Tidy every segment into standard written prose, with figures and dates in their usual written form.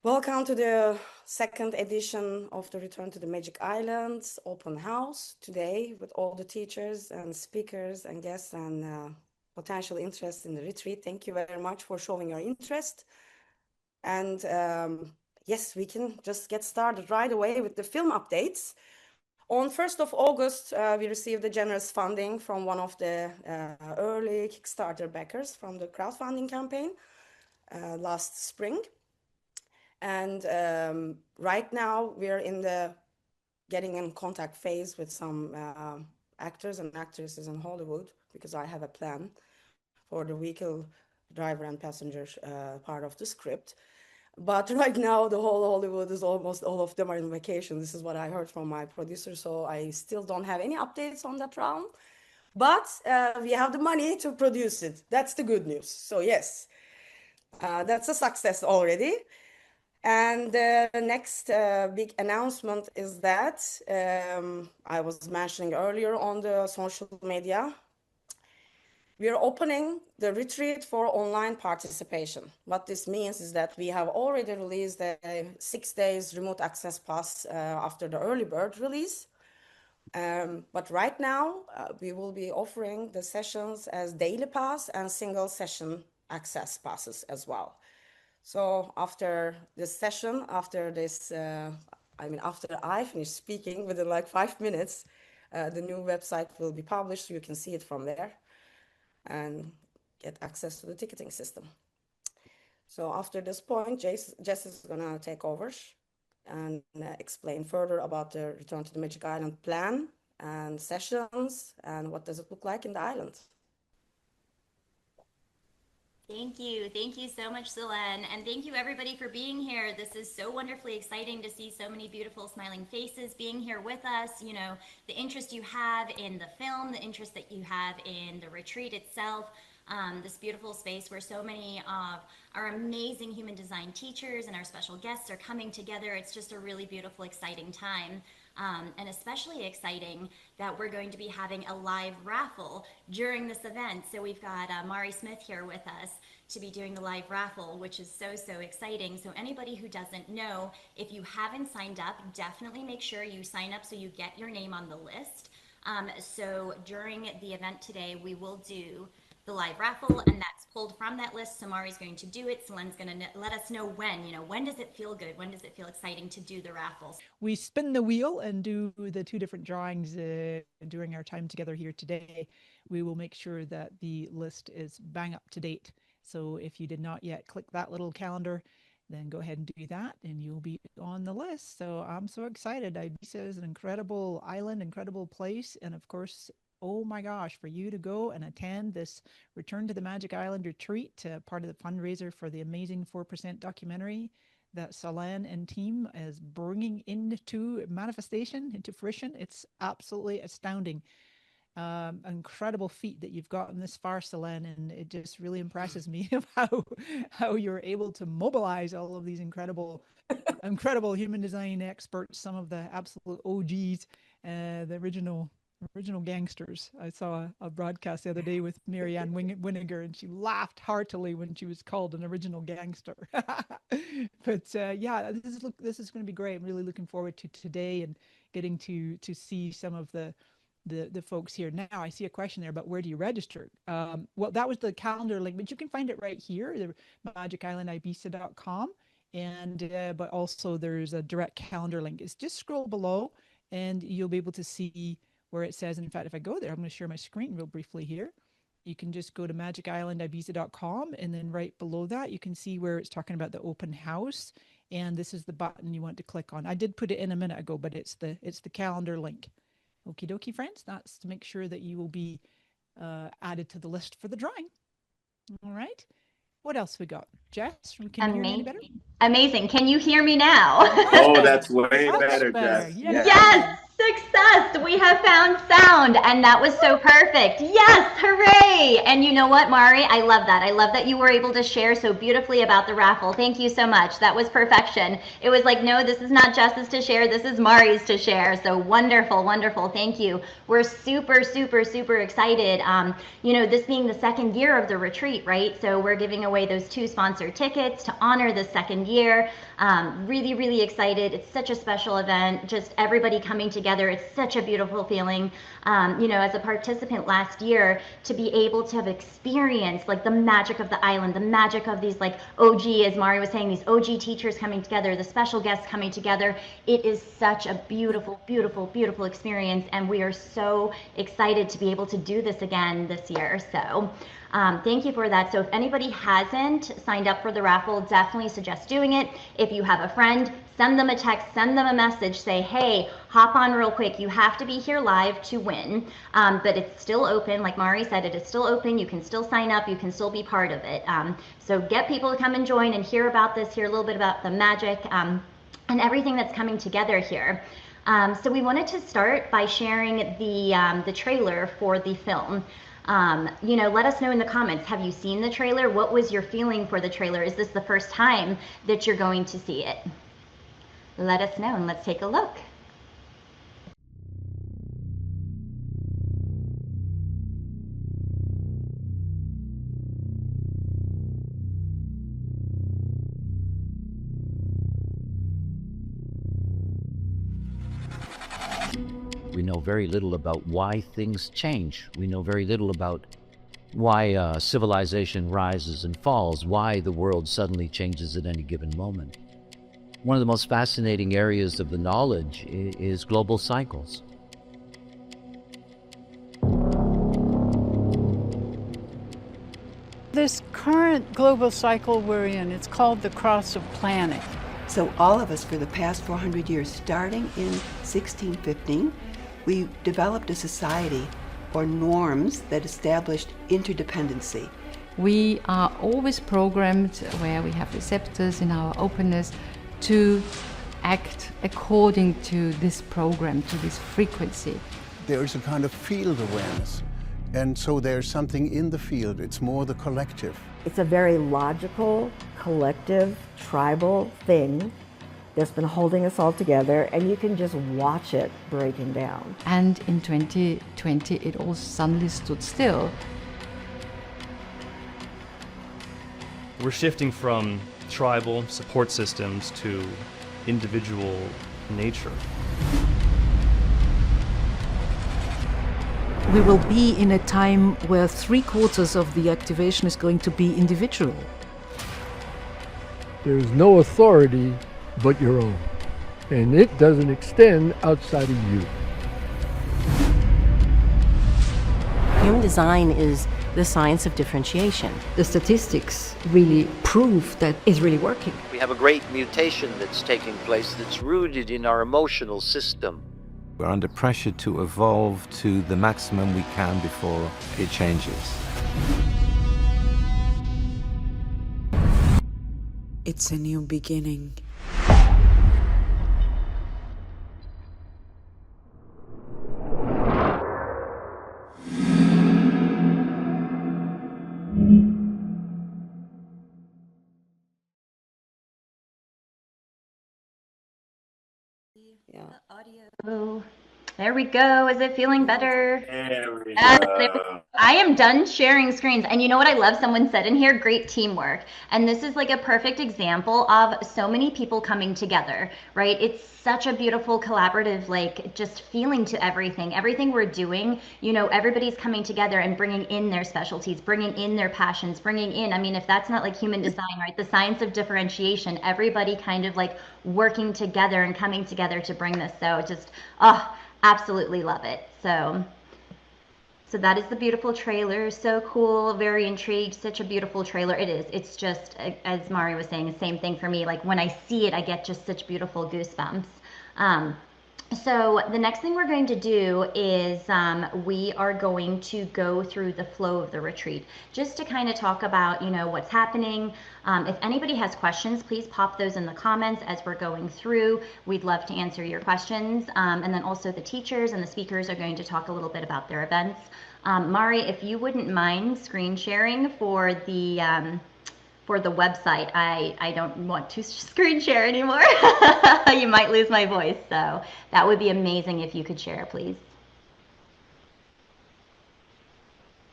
Welcome to the second edition of the Return to the Magic Islands open house today with all the teachers and speakers and guests and potential interest in the retreat. Thank you very much for showing your interest. And yes, we can just get started right away with the film updates. On 1st of August, we received a generous funding from one of the early Kickstarter backers from the crowdfunding campaign last spring. And right now we're in the getting in contact phase with some actors and actresses in Hollywood because I have a plan for the vehicle driver and passenger part of the script. But right now the whole Hollywood is almost all of them are in vacation. This is what I heard from my producer. So I still don't have any updates on that round. But we have the money to produce it. That's the good news. So yes, that's a success already. And the next big announcement is that I was mentioning earlier on the social media. We are opening the retreat for online participation. What this means is that we have already released a 6 days remote access pass after the early bird release. But right now, we will be offering the sessions as daily pass and single session access passes as well. So after this session, after I finish speaking within like 5 minutes, the new website will be published. So you can see it from there and get access to the ticketing system. So after this point, Jess is gonna take over and explain further about the Return to the Magic Island plan and sessions and what does it look like in the island. Thank you. Thank you so much, Selene. And thank you, everybody, for being here. This is so wonderfully exciting to see so many beautiful, smiling faces being here with us. You know, the interest you have in the film, the interest that you have in the retreat itself, this beautiful space where so many of our amazing human design teachers and our special guests are coming together. It's just a really beautiful, exciting time. And especially exciting that we're going to be having a live raffle during this event. So we've got Mari Smith here with us to be doing the live raffle, which is so, so exciting. So anybody who doesn't know, if you haven't signed up, definitely make sure you sign up so you get your name on the list. So during the event today, we will do the live raffle, and that's pulled from that list. So Mari's going to do it. Selene's going to let us know when does it feel good? When does it feel exciting to do the raffles? We spin the wheel and do the two different drawings during our time together here today. We will make sure that the list is bang up to date. So if you did not yet click that little calendar, then go ahead and do that and you'll be on the list. So I'm so excited. Ibiza is an incredible island, incredible place. And of course, oh my gosh, for you to go and attend this Return to the Magic Island retreat, part of the fundraiser for the amazing 4% documentary that Selene and team is bringing into manifestation, into fruition. It's absolutely astounding. Incredible feat that you've gotten this far, Selene, and it just really impresses me of how you're able to mobilize all of these incredible human design experts, some of the absolute OGs, the original gangsters. I saw a broadcast the other day with Marianne Winiger, and she laughed heartily when she was called an original gangster. But yeah, this is going to be great. I'm really looking forward to today and getting to see some of the folks here. Now I see a question there about where do you register. Well, that was the calendar link, but you can find it right here, the magicislandibiza.com. And but also there's a direct calendar link. It's just scroll below and you'll be able to see where it says, in fact, if I go there, I'm going to share my screen real briefly here. You can just go to magicislandibiza.com, and then right below that, you can see where it's talking about the open house. And this is the button you want to click on. I did put it in a minute ago, but it's the calendar link. Okie dokie, friends. That's to make sure that you will be added to the list for the drawing. All right. What else we got? Jess, can you hear me any better? Amazing. Can you hear me now? Oh, that's way Much better, better. Jess. Yes. Yes. Success! We have found sound, and that was so perfect. Yes, hooray! And you know what, Mari? I love that. I love that you were able to share so beautifully about the raffle. Thank you so much. That was perfection. It was like, no, this is not Jess's to share. This is Mari's to share. So wonderful, wonderful. Thank you. We're super, super, super excited. You know, this being the second year of the retreat, right? So we're giving away those 2 sponsored tickets to honor the second year. Really, really excited. It's such a special event. Just everybody coming together. It's such a beautiful feeling. You know, as a participant last year, to be able to have experienced like the magic of the island, the magic of these like OG, as Mari was saying, these OG teachers coming together, the special guests coming together. It is such a beautiful, beautiful, beautiful experience. And we are so excited to be able to do this again this year. So thank you for that. So if anybody hasn't signed up for the raffle, definitely suggest doing it. If you have a friend, send them a text, send them a message, say, hey, hop on real quick. You have to be here live to win, but it's still open. Like Mari said, it is still open. You can still sign up. You can still be part of it. So get people to come and join and hear about this, hear a little bit about the magic and everything that's coming together here. So we wanted to start by sharing the trailer for the film. You know, let us know in the comments, have you seen the trailer? What was your feeling for the trailer? Is this the first time that you're going to see it? Let us know and let's take a look. We know very little about why things change. We know very little about why civilization rises and falls, why the world suddenly changes at any given moment. One of the most fascinating areas of the knowledge is global cycles. This current global cycle we're in, it's called the cross of planet. So all of us for the past 400 years, starting in 1615, we developed a society or norms that established interdependency. We are always programmed, where we have receptors in our openness, to act according to this program, to this frequency. There's a kind of field awareness, and so there's something in the field. It's more the collective. It's a very logical, collective, tribal thing that's been holding us all together, and you can just watch it breaking down. And in 2020, it all suddenly stood still. We're shifting from tribal support systems to individual nature. We will be in a time where 3/4 of the activation is going to be individual. There's no authority but your own, and it doesn't extend outside of you. Human design is the science of differentiation. The statistics really prove that it's really working. We have a great mutation that's taking place that's rooted in our emotional system. We're under pressure to evolve to the maximum we can before it changes. It's a new beginning. Yeah. Oh, there we go. Is it feeling better? There we Yes, go. I am done sharing screens. And you know what I love? Someone said in here, great teamwork. And this is like a perfect example of so many people coming together, right? It's such a beautiful collaborative, like just feeling to everything. Everything we're doing, you know, everybody's coming together and bringing in their specialties, bringing in their passions, bringing in, I mean, if that's not like human design, right? The science of differentiation, everybody kind of like working together and coming together to bring this. So just, oh, absolutely love it. So that is the beautiful trailer. So cool, very intrigued, such a beautiful trailer. It is. It's just, as Mari was saying, the same thing for me. Like when I see it, I get just such beautiful goosebumps. So the next thing we're going to do is we are going to go through the flow of the retreat, just to kind of talk about, what's happening. If anybody has questions, please pop those in the comments as we're going through. We'd love to answer your questions. And then also the teachers and the speakers are going to talk a little bit about their events. Mari, if you wouldn't mind screen sharing for the website. I don't want to screen share anymore. You might lose my voice. So that would be amazing if you could share, please.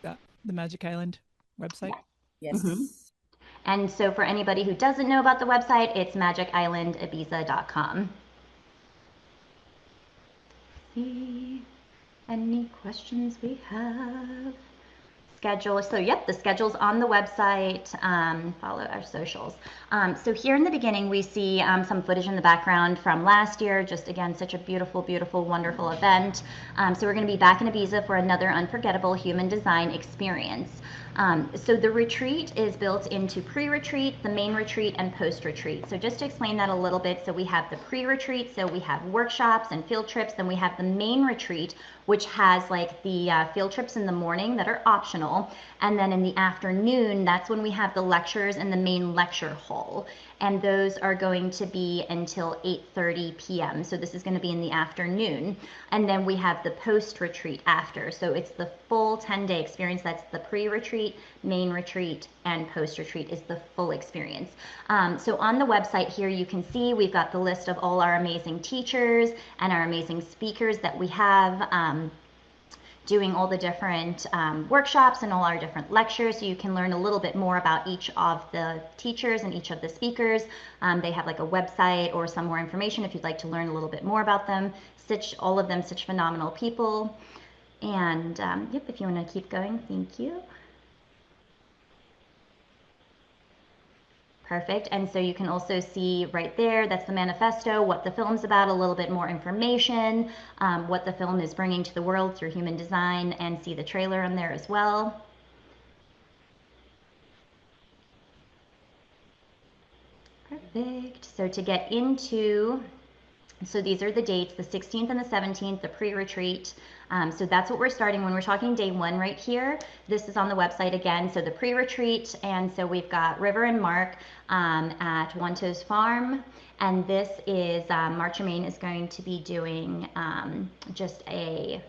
The Magic Island website? Yes. Mm-hmm. And so for anybody who doesn't know about the website, it's magicislandibiza.com. See any questions we have? Schedule. So yep, the schedule's on the website. Follow our socials. So here in the beginning, we see some footage in the background from last year. Just again, such a beautiful, beautiful, wonderful event. So we're going to be back in Ibiza for another unforgettable human design experience. So the retreat is built into pre-retreat, the main retreat, and post-retreat. So just to explain that a little bit, so we have the pre-retreat, so we have workshops and field trips, then we have the main retreat, which has like the field trips in the morning that are optional, and then in the afternoon, that's when we have the lectures in the main lecture hall, and those are going to be until 8:30 p.m. So this is going to be in the afternoon, and then we have the post-retreat after. So it's the full 10-day experience. That's the pre-retreat, main retreat, and post-retreat is the full experience. So on the website here, you can see we've got the list of all our amazing teachers and our amazing speakers that we have doing all the different workshops and all our different lectures, so you can learn a little bit more about each of the teachers and each of the speakers. They have like a website or some more information if you'd like to learn a little bit more about them. All of them such phenomenal people. And yep, if you want to keep going, thank you. Perfect. And so you can also see right there, that's the manifesto, what the film's about, a little bit more information, what the film is bringing to the world through human design, and see the trailer on there as well. Perfect. So to get into, so these are the dates, the 16th and the 17th, the pre-retreat. So that's what we're starting when we're talking day one right here. This is on the website again. So the pre-retreat, and so we've got River and Mark at Wantos Farm, and this is Mark Germain is going to be doing just a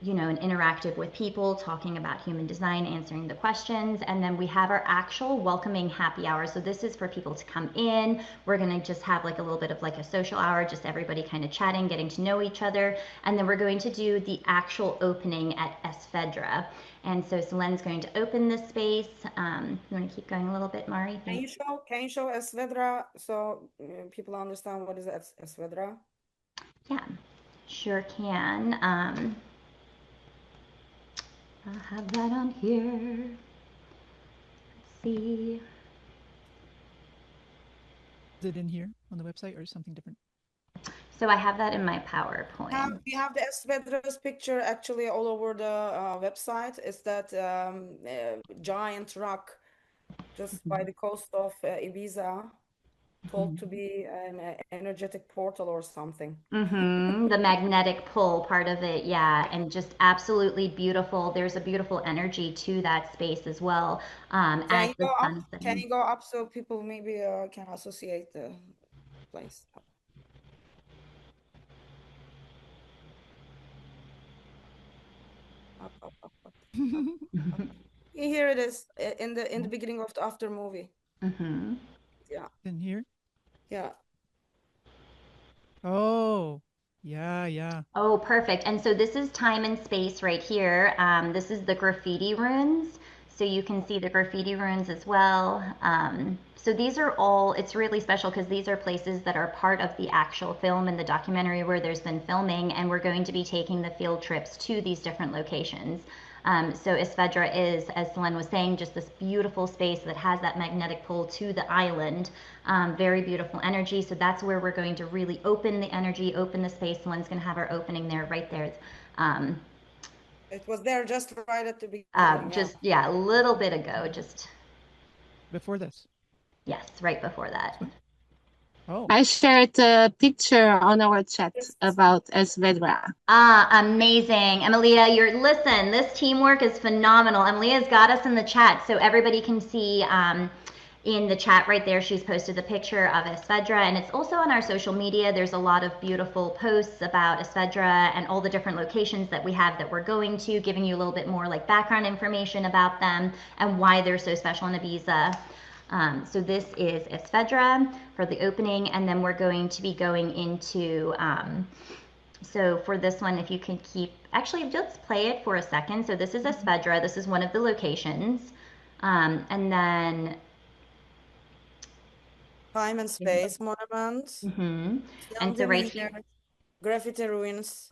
an interactive with people, talking about human design, answering the questions, and then we have our actual welcoming happy hour. So this is for people to come in. We're gonna just have like a little bit of like a social hour, just everybody kind of chatting, getting to know each other, and then we're going to do the actual opening at Esvedra. And so Selene's going to open this space. You want to keep going a little bit, Mari? Can you show Esvedra so people understand what is Esvedra? Yeah, sure can. I'll have that on here. Let's see. Is it in here on the website or something different? So I have that in my PowerPoint. We have the Esvedra's picture actually all over the website. It's that giant rock just by the coast of Ibiza, thought to be an energetic portal or something. The magnetic pull part of it, yeah, and just absolutely beautiful. There's a beautiful energy to that space as well. Can you go up so people maybe can associate the place? Up. Here it is in the beginning of the after movie. Yeah. In here? Yeah. Oh, yeah. Oh, perfect. And so this is time and space right here. This is the graffiti runes. So you can see the graffiti runes as well. So these are all, it's really special because these are places that are part of the actual film and the documentary where there's been filming, and we're going to be taking the field trips to these different locations. So Esvedra is, as Selene was saying, just this beautiful space that has that magnetic pull to the island. Very beautiful energy. So that's where we're going to really open the energy, open the space. Selene's going to have our opening there, right there. It was there just right at the beginning. A little bit ago, just before this. Yes, right before that. Oh. I shared a picture on our chat about Esvedra. Ah, amazing. Emilia, listen, this teamwork is phenomenal. Emilia's got us in the chat so everybody can see in the chat right there. She's posted the picture of Esvedra, and it's also on our social media. There's a lot of beautiful posts about Esvedra and all the different locations that we have that we're going to, giving you a little bit more like background information about them and why they're so special in Ibiza. So this is Esvedra for the opening, and then we're going to be going into, so for this one, if you can actually just play it for a second. So this is Esvedra, this is one of the locations. And then Time and Space Monument. Mm-hmm. And so right here, Graffiti Ruins.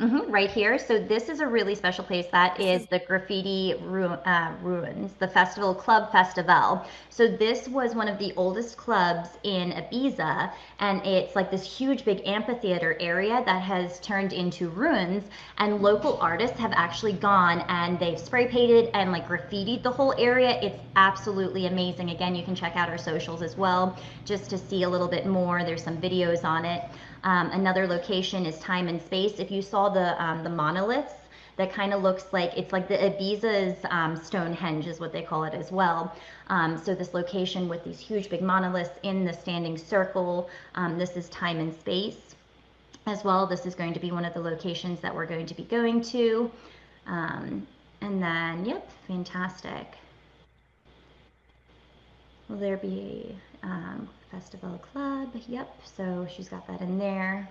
Right here. So this is a really special place. That is the Graffiti Ruins, the festival, Club Festival. So this was one of the oldest clubs in Ibiza, and it's like this huge big amphitheater area that has turned into ruins, and local artists have actually gone and they've spray painted and like graffitied the whole area. It's absolutely amazing. Again, you can check out our socials as well just to see a little bit more. There's some videos on it. Another location is Time and Space. If you saw the monoliths, that kind of looks like, it's like the Ibiza's Stonehenge is what they call it as well. So this location with these huge big monoliths in the standing circle, this is Time and Space as well. This is going to be one of the locations that we're going to be going to. And then, yep, fantastic. Will there be Festival Club? Yep, so she's got that in there.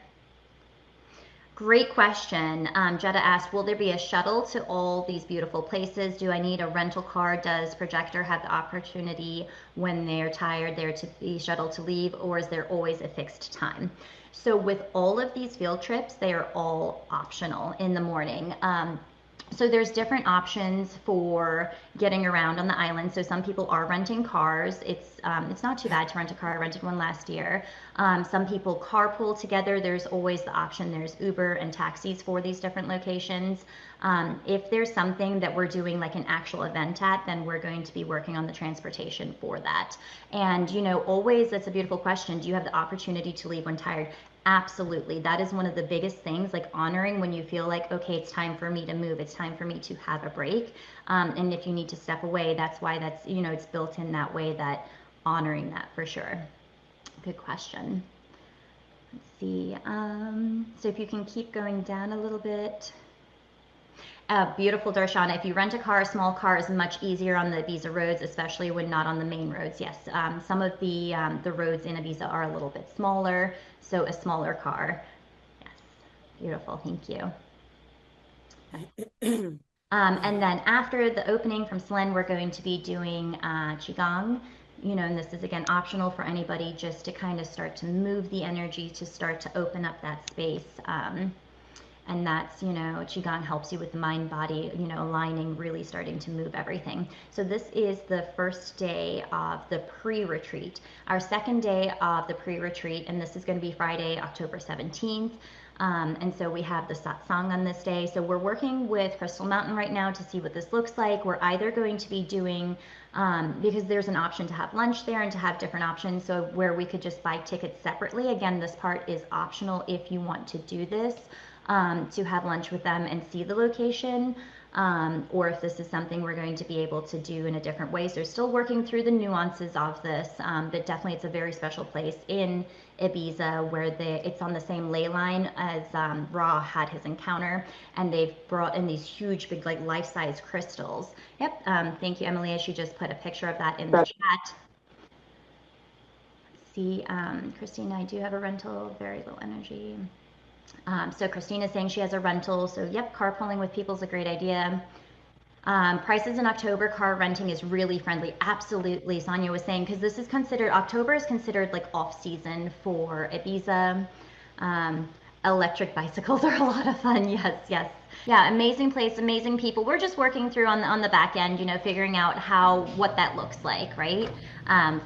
Great question. Jetta asked, will there be a shuttle to all these beautiful places? Do I need a rental car? Does Projector have the opportunity when they're tired there to be shuttled to leave, or is there always a fixed time? So with all of these field trips, they are all optional in the morning. So there's different options for getting around on the island. So some people are renting cars. It's not too bad to rent a car. I rented one last year. Some people carpool together. There's always the option. There's Uber and taxis for these different locations. If there's something that we're doing like an actual event at, then we're going to be working on the transportation for that. And you know, always, that's a beautiful question. Do you have the opportunity to leave when tired? Absolutely. That is one of the biggest things, like honoring when you feel like, okay, it's time for me to move. It's time for me to have a break. And if you need to step away, that's why that's, you know, it's built in that way, that honoring that for sure. Good question. Let's see. So if you can keep going down a little bit. Beautiful, Darshana. If you rent a car, a small car is much easier on the Ibiza roads, especially when not on the main roads. Yes, some of the roads in Ibiza are a little bit smaller, so a smaller car. Yes, beautiful. Thank you. And then after the opening from Selene, we're going to be doing Qigong. You know, and this is again optional for anybody, just to kind of start to move the energy, to start to open up that space. And that's, you know, Qigong helps you with the mind, body, you know, aligning, really starting to move everything. So this is the first day of the pre-retreat. Our second day of the pre-retreat, and this is going to be Friday, October 17th. And so we have the satsang on this day. So we're working with Crystal Mountain right now to see what this looks like. We're either going to be doing, because there's an option to have lunch there and to have different options, so where we could just buy tickets separately. Again, this part is optional if you want to do this. To have lunch with them and see the location, or if this is something we're going to be able to do in a different way. So still working through the nuances of this, but definitely it's a very special place in Ibiza where it's on the same ley line as Ra had his encounter, and they've brought in these huge big like life-size crystals. Yep, thank you, Emily. She just put a picture of that in the chat. Let's see, Christina, I do have a rental, very low energy. So Christina's saying she has a rental. So yep, carpooling with people is a great idea. Prices in October, car renting is really friendly. Absolutely, Sonia was saying, because this is considered, October is considered like off season for Ibiza. Electric bicycles are a lot of fun. Yes, yes. Yeah, amazing place, amazing people. We're just working through on the back end, you know, figuring out what that looks like, right?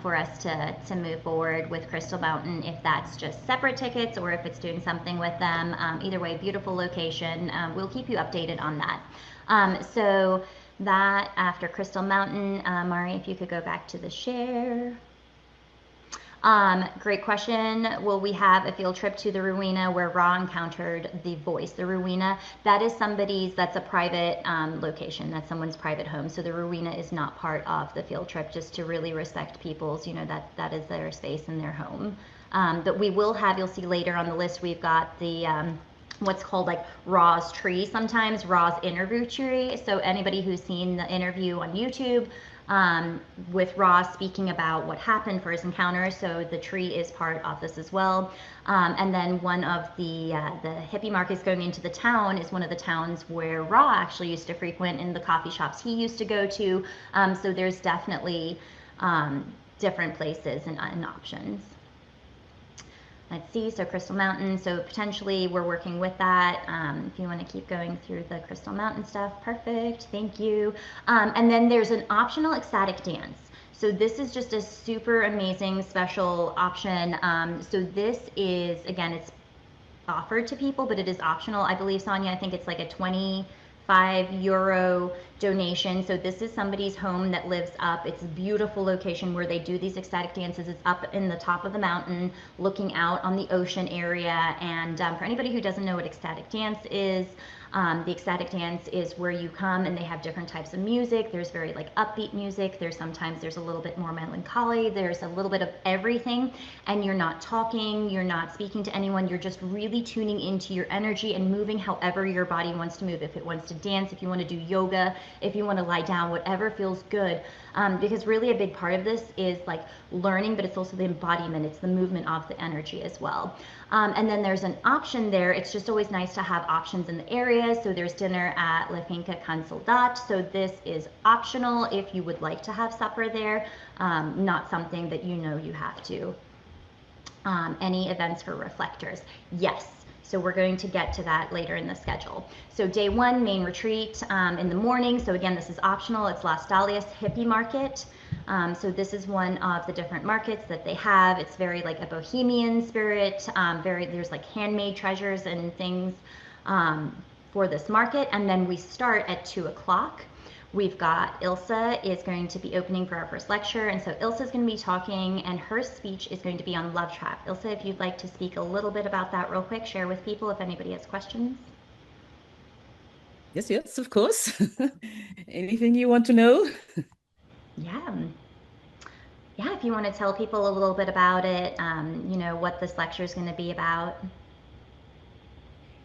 For us to move forward with Crystal Mountain, if that's just separate tickets or if it's doing something with them. Either way, beautiful location. We'll keep you updated on that. So that after Crystal Mountain, Mari, if you could go back to the share. Great question. Will we have a field trip to the Ruina where Ra encountered the voice? The Ruina, that's a private location. That's someone's private home. So the Ruina is not part of the field trip, just to really respect people's, that is their space and their home. But we will have, you'll see later on the list, we've got the, what's called like Ra's tree sometimes, Ra's interview tree. So anybody who's seen the interview on YouTube, with Ra speaking about what happened for his encounter. So the tree is part of this as well. And then one of the hippie markets going into the town is one of the towns where Ra actually used to frequent, in the coffee shops he used to go to. So there's definitely different places and options. Let's see, so Crystal Mountain, so potentially we're working with that. If you want to keep going through the Crystal Mountain stuff, perfect, thank you. And then there's an optional ecstatic dance. So this is just a super amazing special option. So this is, again, it's offered to people, but it is optional. I believe, Sonia, I think it's like a €25 donation. So this is somebody's home that lives up. It's a beautiful location where they do these ecstatic dances. It's up in the top of the mountain, looking out on the ocean area. And for anybody who doesn't know what ecstatic dance is, the ecstatic dance is where you come and they have different types of music. There's very like upbeat music. Sometimes there's a little bit more melancholy. There's a little bit of everything, and you're not talking, you're not speaking to anyone. You're just really tuning into your energy and moving however your body wants to move. If it wants to dance, if you want to do yoga, if you want to lie down, whatever feels good. Because really a big part of this is like learning, but it's also the embodiment. It's the movement of the energy as well. And then there's an option there. It's just always nice to have options in the area. So there's dinner at La Finca Can Soldat. So this is optional if you would like to have supper there, not something that you have to. Any events for reflectors? Yes. So we're going to get to that later in the schedule. So day one, main retreat in the morning. So again, this is optional. It's Las Dalias Hippie Market. So this is one of the different markets that they have. It's very like a bohemian spirit. There's like handmade treasures and things for this market. And then we start at 2 o'clock. We've got Ilsa is going to be opening for our first lecture. And so Ilsa is going to be talking, and her speech is going to be on Love Trap. Ilsa, if you'd like to speak a little bit about that real quick, share with people if anybody has questions. Yes, of course. Anything you want to know? Yeah, if you want to tell people a little bit about it, what this lecture is going to be about.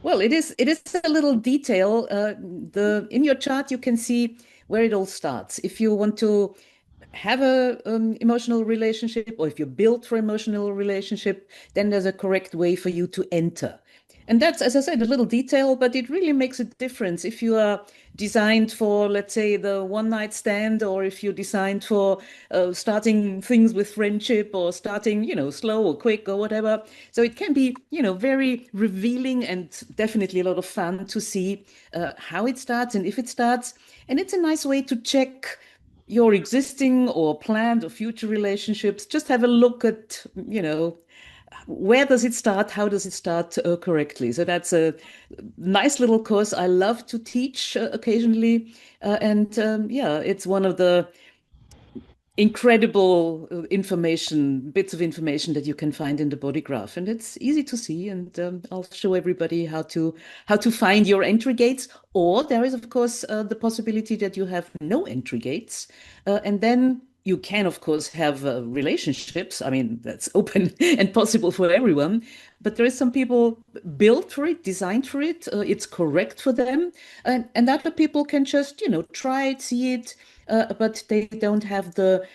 Well, it is a little detail. In your chart, you can see where it all starts. If you want to have a emotional relationship, or if you're built for emotional relationship, then there's a correct way for you to enter. And that's, as I said, a little detail, but it really makes a difference if you are designed for, let's say, the one-night stand, or if you're designed for starting things with friendship, or starting, slow or quick or whatever. So it can be, very revealing and definitely a lot of fun to see how it starts and if it starts. And it's a nice way to check your existing or planned or future relationships. Just have a look at, where does it start? How does it start correctly? So that's a nice little course I love to teach occasionally. It's one of the incredible bits of information that you can find in the body graph. And it's easy to see. And I'll show everybody how to find your entry gates. Or there is, of course, the possibility that you have no entry gates. And then you can, of course, have relationships. I mean, that's open and possible for everyone. But there is some people built for it, designed for it. It's correct for them. And other people can just, try it, see it, but they don't have the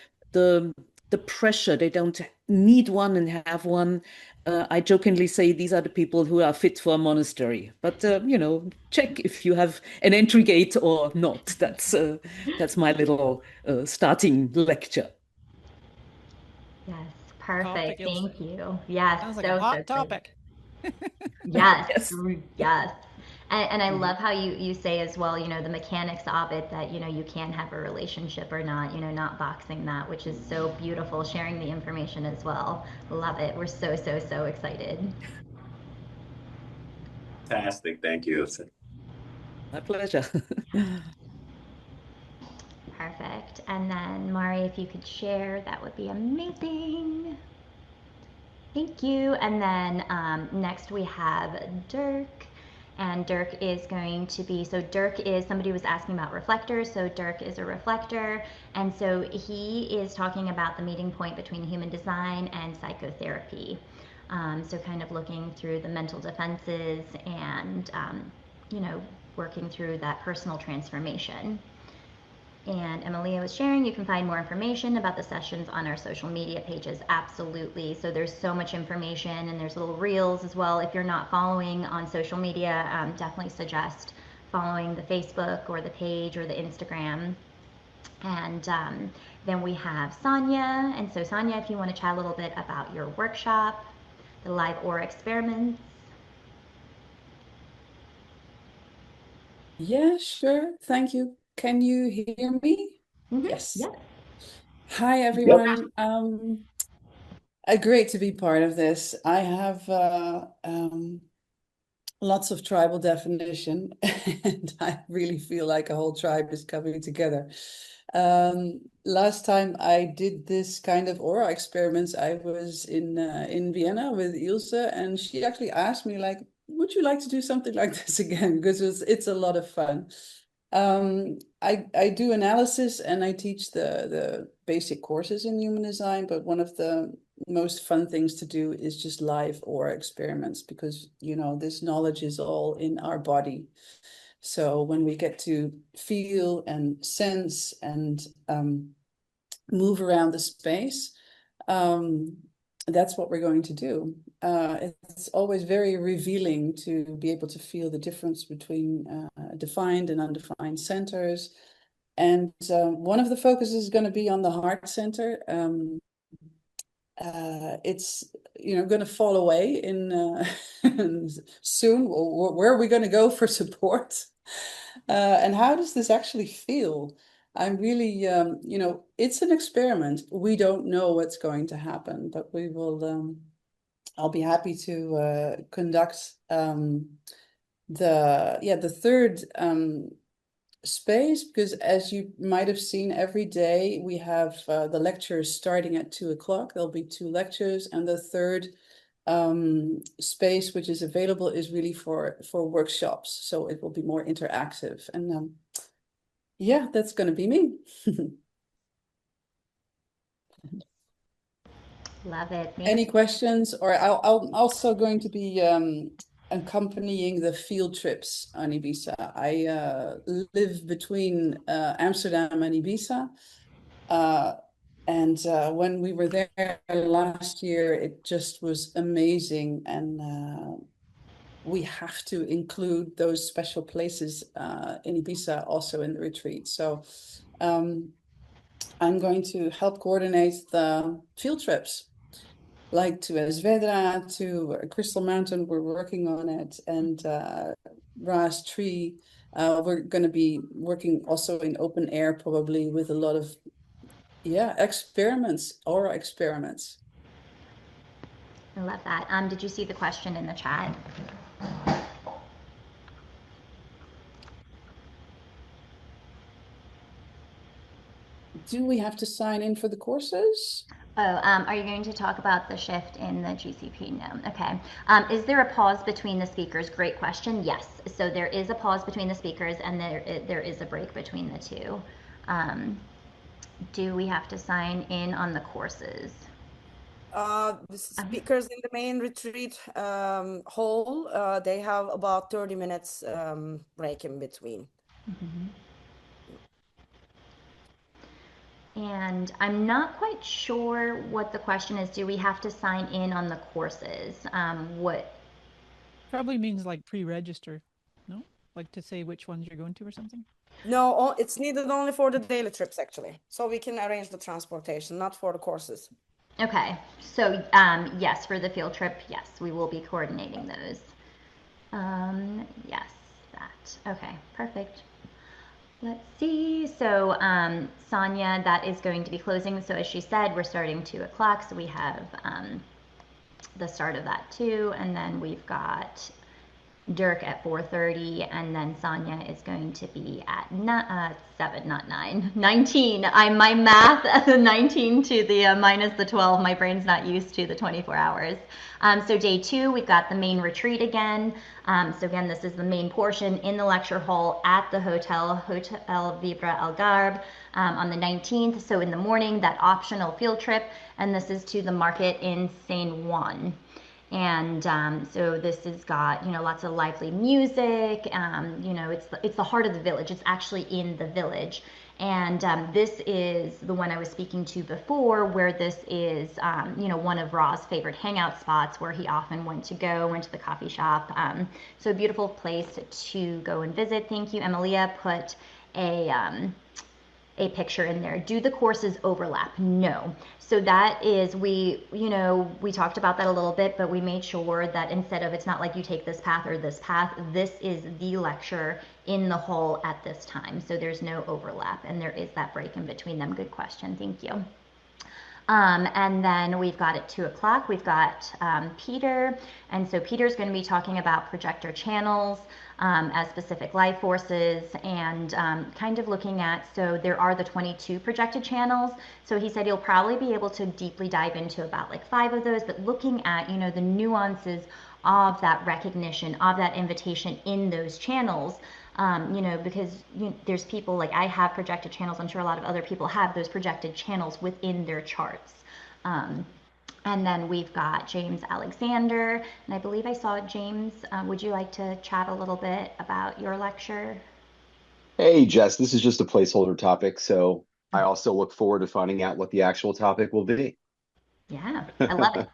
pressure. They don't need one and have one. I jokingly say these are the people who are fit for a monastery. But, check if you have an entry gate or not. That's my little starting lecture. Yes, perfect. Thank you. Yes, sounds like a hot topic. Yes. And I love how you say as well, the mechanics of it, that, you can have a relationship or not, not boxing that, which is so beautiful, sharing the information as well. Love it. We're so, so, so excited. Fantastic. Thank you. My pleasure. Perfect. And then Mari, if you could share, that would be amazing. Thank you. And then next we have Dirk. And Dirk is going to be, so Dirk is, somebody was asking about reflectors, so Dirk is a reflector. And so he is talking about the meeting point between human design and psychotherapy. So kind of looking through the mental defenses and, you know, working through that personal transformation. And Emilia was sharing, you can find more information about the sessions on our social media pages. Absolutely. So there's so much information, and there's little reels as well. If you're not following on social media, definitely suggest following the Facebook or the page or the Instagram. And then we have Sonia. And so Sonia, if you want to chat a little bit about your workshop, the live aura experiments. Yeah, sure. Thank you. Can you hear me? Yes. Yep. Hi, everyone. Great to be part of this. I have lots of tribal definition, and I really feel like a whole tribe is coming together. Last time I did this kind of aura experiments, I was in Vienna with Ilse, and she actually asked me, like, would you like to do something like this again? Because it's a lot of fun. I do analysis, and I teach the basic courses in human design, but one of the most fun things to do is just live aura experiments, because, you know, this knowledge is all in our body. So when we get to feel and sense and move around the space, that's what we're going to do. It's always very revealing to be able to feel the difference between defined and undefined centers. And one of the focuses is going to be on the heart center. It's, you know, going to fall away in soon. Where are we going to go for support? And how does this actually feel? I'm really, you know, it's an experiment. We don't know what's going to happen, but we will, I'll be happy to conduct the third space, because as you might have seen, every day we have the lectures starting at 2 o'clock. There'll be 2 lectures, and the third space which is available is really for workshops, so it will be more interactive. And yeah, that's going to be me. Love it. Any questions? Or I'm also going to be accompanying the field trips on Ibiza. I live between Amsterdam and Ibiza. And when we were there last year, it just was amazing. And we have to include those special places in Ibiza also in the retreat. So I'm going to help coordinate the field trips, like to Esvedra, to Crystal Mountain. We're working on it, and Ras Tree. We're going to be working also in open air, probably with a lot of experiments, aura experiments. I love that. Did you see the question in the chat? Do we have to sign in for the courses? Oh, are you going to talk about the shift in the GCP? No. Okay. Is there a pause between the speakers? Great question. Yes. So there is a pause between the speakers, and there is a break between the two. Do we have to sign in on the courses? The speakers in the main retreat hall, they have about 30 minutes break in between. Mm-hmm. And I'm not quite sure what the question is. Do we have to sign in on the courses? What? Probably means like pre-register, no? Like to say which ones you're going to or something? No, it's needed only for the daily trips, actually. So we can arrange the transportation, not for the courses. Okay. So yes, for the field trip, yes, we will be coordinating those. Yes, that. Okay, perfect. Let's see. So Sonia, that is going to be closing. So as she said, we're starting 2 o'clock. So we have the start of that too. And then we've got Dirk at 4:30, and then Sonia is going to be at 7, not 9, 19. My math, 19 to the minus the 12. My brain's not used to the 24 hours. So day 2, we've got the main retreat again. So again, this is the main portion in the lecture hall at the Hotel Vibra Algarve on the 19th. So in the morning, that optional field trip, and this is to the market in San Juan. And so this has got, lots of lively music. It's the heart of the village. It's actually in the village. And this is the one I was speaking to before, where this is, one of Ra's favorite hangout spots where he often went to the coffee shop. So a beautiful place to go and visit. Thank you. Emilia put a picture in there. Do the courses overlap? No. So that is, we talked about that a little bit, but we made sure that instead of, it's not like you take this path or this path, this is the lecture in the hall at this time. So there's no overlap, and there is that break in between them. Good question. Thank you. And then we've got at 2 o'clock, we've got Peter. And so Peter's going to be talking about projector channels as specific life forces, and kind of looking at, so there are the 22 projected channels. So he said he'll probably be able to deeply dive into about like 5 of those, but looking at, the nuances of that recognition, of that invitation in those channels. Because there's people, like I have projected channels, I'm sure a lot of other people have those projected channels within their charts. And then we've got James Alexander, and I believe I saw James. Would you like to chat a little bit about your lecture? Hey, Jess, this is just a placeholder topic, so I also look forward to finding out what the actual topic will be. Yeah, I love it.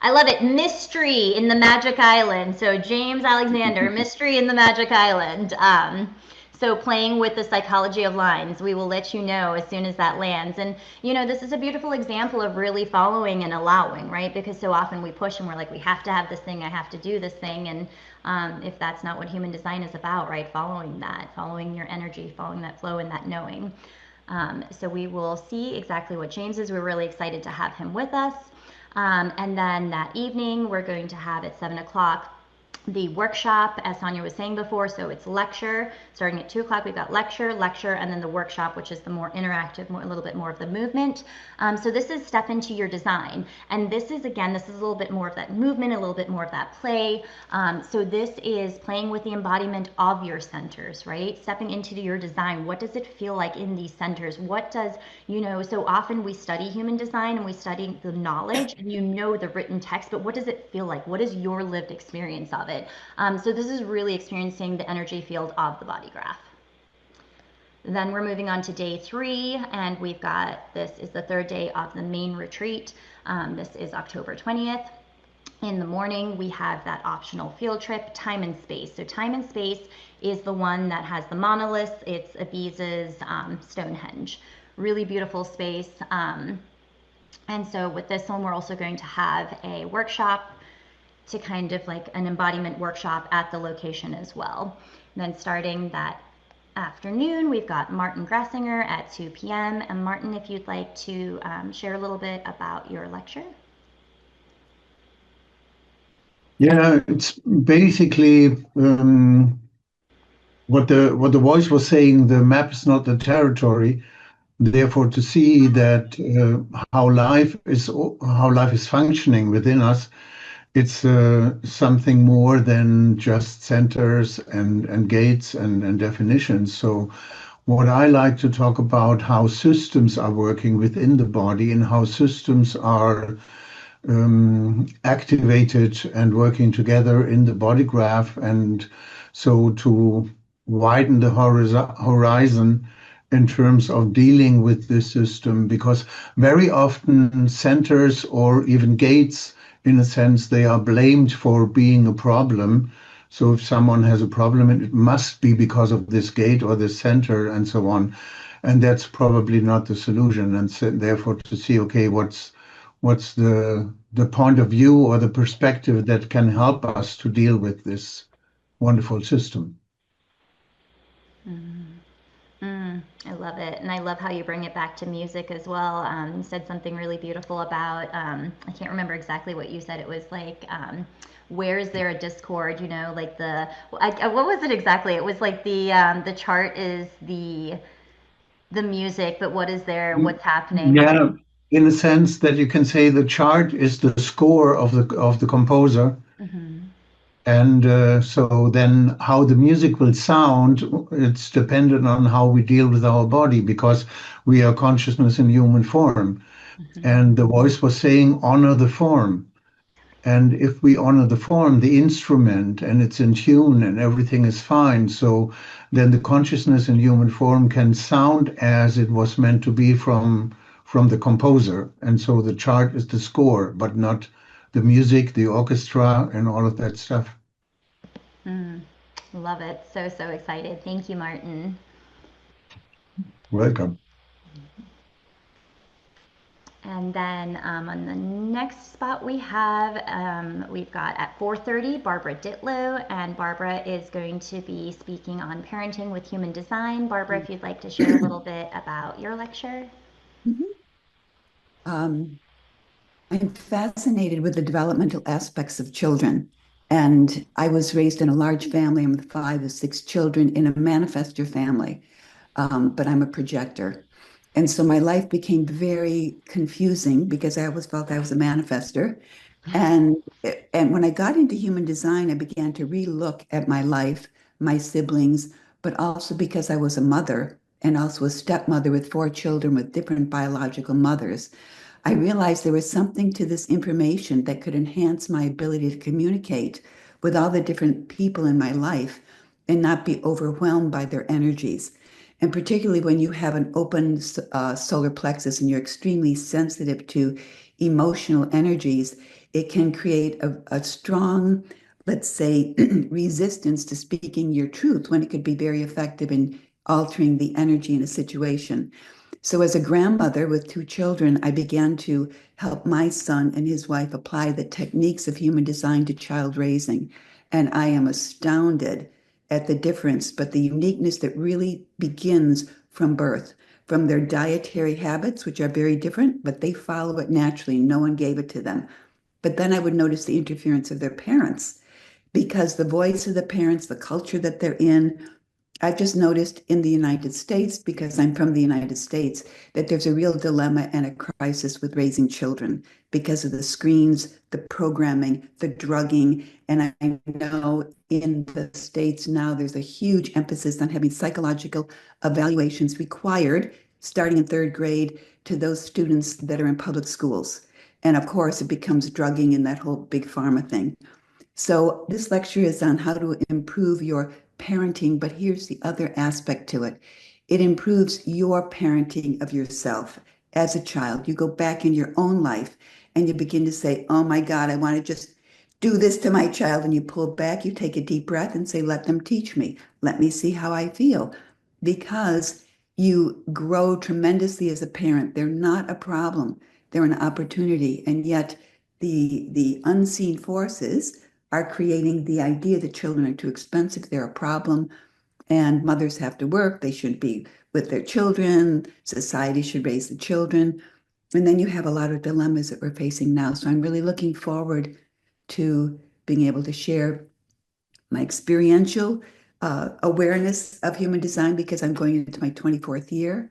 I love it. Mystery in the Magic Island. So James Alexander, Mystery in the Magic Island. So playing with the psychology of lines, we will let you know as soon as that lands. And, this is a beautiful example of really following and allowing, right? Because so often we push and we're like, we have to have this thing, I have to do this thing. And if that's not what human design is about, right? Following your energy, following that flow and that knowing. So we will see exactly what James is. We're really excited to have him with us. And then that evening, we're going to have at 7 o'clock the workshop, as Sonia was saying before. So it's lecture. Starting at 2 o'clock, we've got lecture, and then the workshop, which is the more interactive, a little bit more of the movement. So this is step into your design. And this is, again, this is a little bit more of that movement, a little bit more of that play. So this is playing with the embodiment of your centers, right? Stepping into your design. What does it feel like in these centers? What does, so often we study human design and we study the knowledge and the written text, but what does it feel like? What is your lived experience of it? So this is really experiencing the energy field of the body graph. Then we're moving on to day 3, and we've got, this is the 3rd day of the main retreat. This is October 20th. In the morning, we have that optional field trip, time and space. So time and space is the one that has the monoliths. It's Ibiza's Stonehenge. Really beautiful space. And so with this one, we're also going to have a workshop, to kind of like an embodiment workshop at the location as well. And then starting that afternoon, we've got Martin Gressinger at 2 p.m. And Martin, if you'd like to share a little bit about your lecture. Yeah, it's basically what the voice was saying. The map is not the territory. Therefore, to see that how life is functioning within us, it's something more than just centers and gates and definitions. So what I like to talk about, how systems are working within the body and how systems are activated and working together in the body graph. And so to widen the horizon in terms of dealing with this system, because very often centers or even gates, in a sense, they are blamed for being a problem. So if someone has a problem, it must be because of this gate or this center and so on. And that's probably not the solution. And so therefore to see, okay, what's the point of view or the perspective that can help us to deal with this wonderful system. I love it. And I love how you bring it back to music as well. You said something really beautiful about, I can't remember exactly what you said. It was like, where is there a discord, you know, like what was it exactly? It was like the chart is the music, but what is there, what's happening? Yeah, in a sense that you can say the chart is the score of the composer. And so then how the music will sound, it's dependent on how we deal with our body, because we are consciousness in human form. And the voice was saying, honor the form. And if we honor the form, the instrument, and it's in tune and everything is fine, so then the consciousness in human form can sound as it was meant to be from the composer. And so the chart is the score, but not the music, the orchestra, and all of that stuff. Love it. So excited. Thank you, Martin. Welcome. And then on the next spot we've got at 4:30 Barbara Ditlow, and Barbara is going to be speaking on parenting with human design. Barbara, if you'd like to share a little bit about your lecture. I'm fascinated with the developmental aspects of children. And I was raised in a large family. I'm the 5 of 6 children in a manifestor family, but I'm a projector. And so my life became very confusing because I always felt I was a manifestor. And when I got into human design, I began to relook at my life, my siblings, but also because I was a mother and also a stepmother with 4 children with different biological mothers. I realized there was something to this information that could enhance my ability to communicate with all the different people in my life and not be overwhelmed by their energies. And particularly when you have an open solar plexus and you're extremely sensitive to emotional energies, it can create a strong, let's say, resistance to speaking your truth when it could be very effective in altering the energy in a situation. So as a grandmother with 2 children, I began to help my son and his wife apply the techniques of human design to child raising. And I am astounded at the difference, but the uniqueness that really begins from birth, from their dietary habits, which are very different, but they follow it naturally. No one gave it to them. But then I would notice the interference of their parents, because the voice of the parents, the culture that they're in, I've just noticed in the United States, because I'm from the United States, that there's a real dilemma and a crisis with raising children because of the screens, the programming, the drugging. And I know in the States now there's a huge emphasis on having psychological evaluations required starting in 3rd grade to those students that are in public schools. And of course, it becomes drugging and that whole big pharma thing. So this lecture is on how to improve your parenting, but here's the other aspect to it. It improves your parenting of yourself as a child. You go back in your own life and you begin to say, oh my God, I want to just do this to my child. And you pull back, you take a deep breath and say, let them teach me. Let me see how I feel. Because you grow tremendously as a parent. They're not a problem. They're an opportunity. And yet the unseen forces are creating the idea that children are too expensive, they're a problem, and mothers have to work, they shouldn't be with their children, society should raise the children. And then you have a lot of dilemmas that we're facing now. So I'm really looking forward to being able to share my experiential awareness of human design, because I'm going into my 24th year,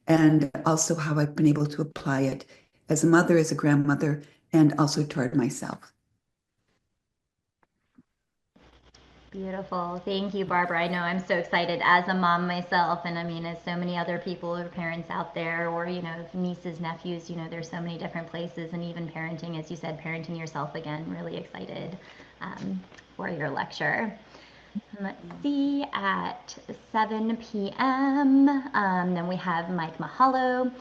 and also how I've been able to apply it as a mother, as a grandmother, and also toward myself. Beautiful. Thank you, Barbara. I know I'm so excited as a mom myself, and I mean, as so many other people or parents out there, or, you know, nieces, nephews, you know, there's so many different places, and even parenting, as you said, parenting yourself again, really excited for your lecture. Let's see, at 7 p.m., then we have Mike Mahalo.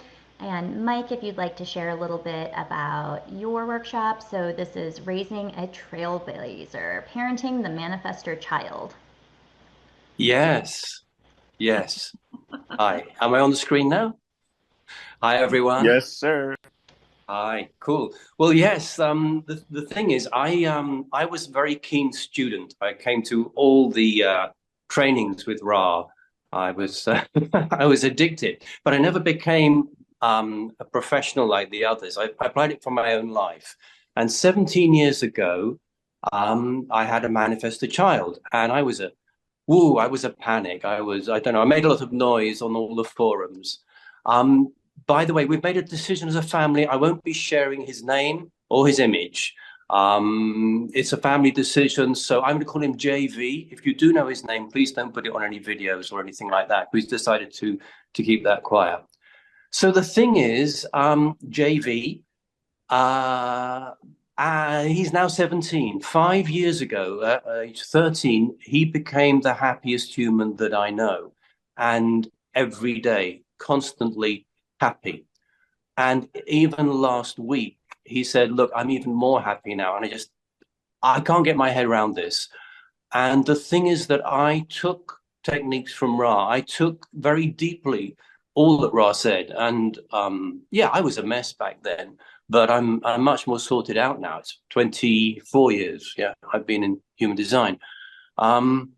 And Mike, if you'd like to share a little bit about your workshop. So this is Raising a Trailblazer, Parenting the Manifestor Child. Yes. Hi, am I on the screen now? Hi, everyone. Yes, sir. Hi, cool. Well, yes, the thing is, I was a very keen student. I came to all the trainings with Ra, I was I was addicted, but I never became a professional like the others. I applied it for my own life. And 17 years ago, I had a manifest a child, and I was a panic. I don't know, I made a lot of noise on all the forums. By the way, we've made a decision as a family. I won't be sharing his name or his image. It's a family decision, so I'm going to call him JV. If you do know his name, please don't put it on any videos or anything like that. We've decided to keep that quiet. So the thing is, JV, he's now 17. 5 years ago, at age 13, he became the happiest human that I know. And every day, constantly happy. And even last week, he said, look, I'm even more happy now. And I can't get my head around this. And the thing is that I took techniques from Ra. I took very deeply all that Ra said. And yeah, I was a mess back then, but I'm much more sorted out now. It's 24 years. Yeah, I've been in human design. And